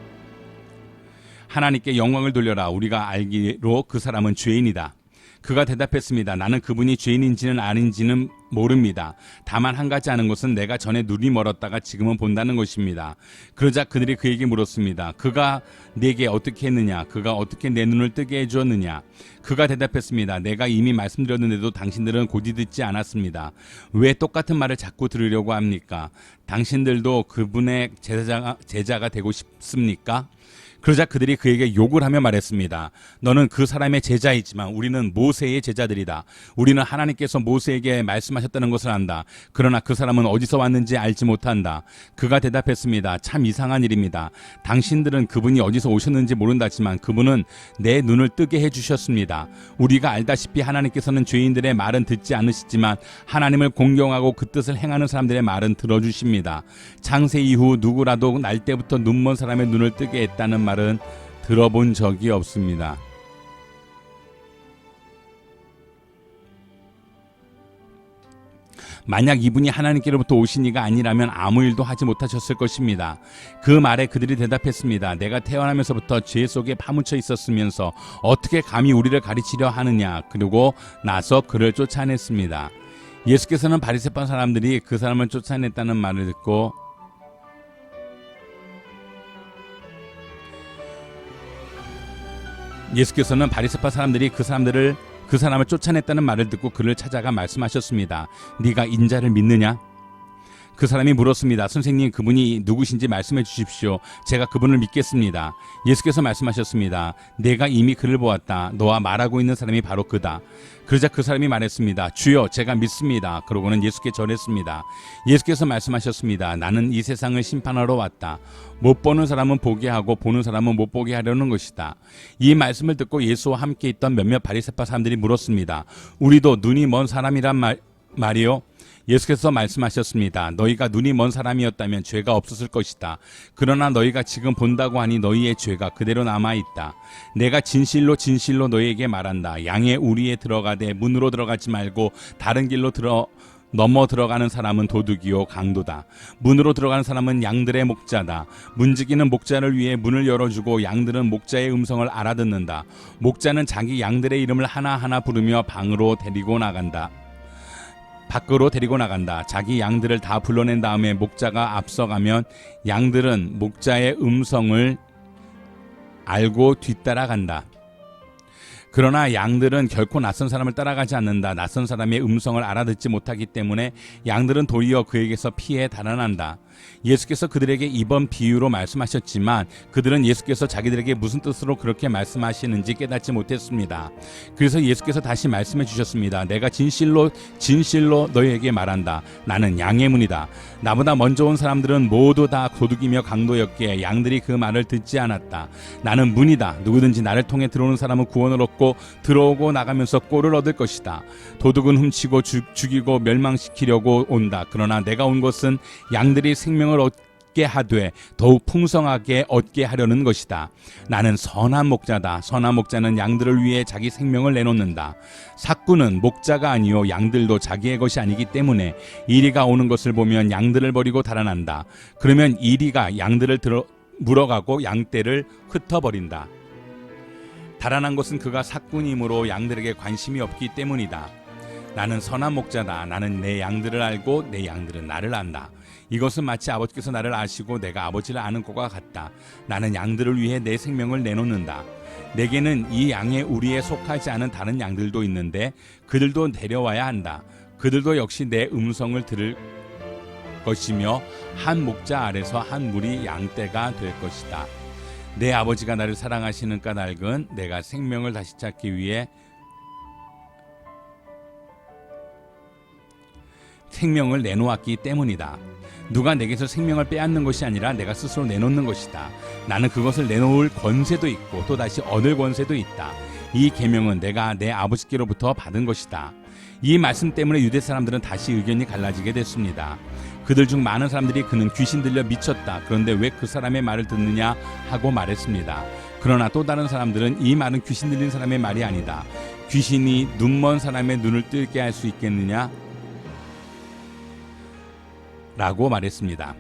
S1: 하나님께 영광을 돌려라. 우리가 알기로 그 사람은 죄인이다. 그가 대답했습니다. 나는 그분이 죄인인지는 아닌지는 모릅니다. 다만 한 가지 아는 것은 내가 전에 눈이 멀었다가 지금은 본다는 것입니다. 그러자 그들이 그에게 물었습니다. 그가 내게 어떻게 했느냐? 그가 어떻게 내 눈을 뜨게 해주었느냐? 그가 대답했습니다. 내가 이미 말씀드렸는데도 당신들은 곧이 듣지 않았습니다. 왜 똑같은 말을 자꾸 들으려고 합니까? 당신들도 그분의 제자가 되고 싶습니까? 그러자 그들이 그에게 욕을 하며 말했습니다. 너는 그 사람의 제자이지만 우리는 모세의 제자들이다. 우리는 하나님께서 모세에게 말씀하셨다는 것을 안다. 그러나 그 사람은 어디서 왔는지 알지 못한다. 그가 대답했습니다. 참 이상한 일입니다. 당신들은 그분이 어디서 오셨는지 모른다지만 그분은 내 눈을 뜨게 해주셨습니다. 우리가 알다시피 하나님께서는 죄인들의 말은 듣지 않으시지만 하나님을 공경하고 그 뜻을 행하는 사람들의 말은 들어주십니다. 창세 이후 누구라도 날 때부터 눈먼 사람의 눈을 뜨게 했다는 말은 들어본 적이 없습니다. 만약 이분이 하나님께로부터 오신 이가 아니라면 아무 일도 하지 못하셨을 것입니다. 그 말에 그들이 대답했습니다. 내가 태어나면서부터 죄 속에 파묻혀 있었으면서 어떻게 감히 우리를 가르치려 하느냐. 그리고 나서 그를 쫓아냈습니다. 예수께서는 바리새파 사람들이 그 사람을 쫓아냈다는 말을 듣고 예수께서는 바리새파 사람들이 그 사람을 쫓아냈다는 말을 듣고 그를 찾아가 말씀하셨습니다. 네가 인자를 믿느냐? 그 사람이 물었습니다. 선생님, 그분이 누구신지 말씀해 주십시오. 제가 그분을 믿겠습니다. 예수께서 말씀하셨습니다. 내가 이미 그를 보았다. 너와 말하고 있는 사람이 바로 그다. 그러자 그 사람이 말했습니다. 주여, 제가 믿습니다. 그러고는 예수께 전했습니다. 예수께서 말씀하셨습니다. 나는 이 세상을 심판하러 왔다. 못 보는 사람은 보게 하고 보는 사람은 못 보게 하려는 것이다. 이 말씀을 듣고 예수와 함께 있던 몇몇 바리새파 사람들이 물었습니다. 우리도 눈이 먼 사람이란 말이요? 예수께서 말씀하셨습니다. 너희가 눈이 먼 사람이었다면 죄가 없었을 것이다. 그러나 너희가 지금 본다고 하니 너희의 죄가 그대로 남아있다. 내가 진실로 진실로 너희에게 말한다. 양의 우리에 들어가되 문으로 들어가지 말고 다른 길로 넘어 들어가는 사람은 도둑이요 강도다. 문으로 들어가는 사람은 양들의 목자다. 문지기는 목자를 위해 문을 열어주고 양들은 목자의 음성을 알아듣는다. 목자는 자기 양들의 이름을 하나하나 부르며 밖으로 데리고 나간다. 자기 양들을 다 불러낸 다음에 목자가 앞서가면 양들은 목자의 음성을 알고 뒤따라간다. 그러나 양들은 결코 낯선 사람을 따라가지 않는다. 낯선 사람의 음성을 알아듣지 못하기 때문에 양들은 도리어 그에게서 피해 달아난다. 예수께서 그들에게 이번 비유로 말씀하셨지만 그들은 예수께서 자기들에게 무슨 뜻으로 그렇게 말씀하시는지 깨닫지 못했습니다. 그래서 예수께서 다시 말씀해 주셨습니다. 내가 진실로 진실로 너희에게 말한다. 나는 양의 문이다. 나보다 먼저 온 사람들은 모두 다 도둑이며 강도였기에 양들이 그 말을 듣지 않았다. 나는 문이다. 누구든지 나를 통해 들어오는 사람은 구원을 얻고 들어오고 나가면서 꼴을 얻을 것이다. 도둑은 훔치고 죽이고 멸망시키려고 온다. 그러나 내가 온 것은 양들이 생명을 얻게 하되 더욱 풍성하게 얻게 하려는 것이다. 나는 선한 목자다. 선한 목자는 양들을 위해 자기 생명을 내놓는다. 삭구는 목자가 아니요 양들도 자기의 것이 아니기 때문에 이리가 오는 것을 보면 양들을 버리고 달아난다. 그러면 이리가 양들을 물어가고 양떼를 흩어버린다. 달아난 것은 그가 삭군이므로 양들에게 관심이 없기 때문이다. 나는 선한 목자다. 나는 내 양들을 알고 내 양들은 나를 안다. 이것은 마치 아버지께서 나를 아시고 내가 아버지를 아는 것과 같다. 나는 양들을 위해 내 생명을 내놓는다. 내게는 이 양의 우리에 속하지 않은 다른 양들도 있는데 그들도 데려와야 한다. 그들도 역시 내 음성을 들을 것이며 한 목자 아래서 한 무리 양떼가 될 것이다. 내 아버지가 나를 사랑하시는 까닭은 내가 생명을 다시 찾기 위해 생명을 내놓았기 때문이다. 누가 내게서 생명을 빼앗는 것이 아니라 내가 스스로 내놓는 것이다. 나는 그것을 내놓을 권세도 있고 또다시 얻을 권세도 있다. 이 계명은 내가 내 아버지께로부터 받은 것이다. 이 말씀 때문에 유대 사람들은 다시 의견이 갈라지게 됐습니다. 그들 중 많은 사람들이 그는 귀신 들려 미쳤다. 그런데 왜 그 사람의 말을 듣느냐 하고 말했습니다. 그러나 또 다른 사람들은 이 말은 귀신 들린 사람의 말이 아니다. 귀신이 눈먼 사람의 눈을 뜨게 할 수 있겠느냐? 라고 말했습니다.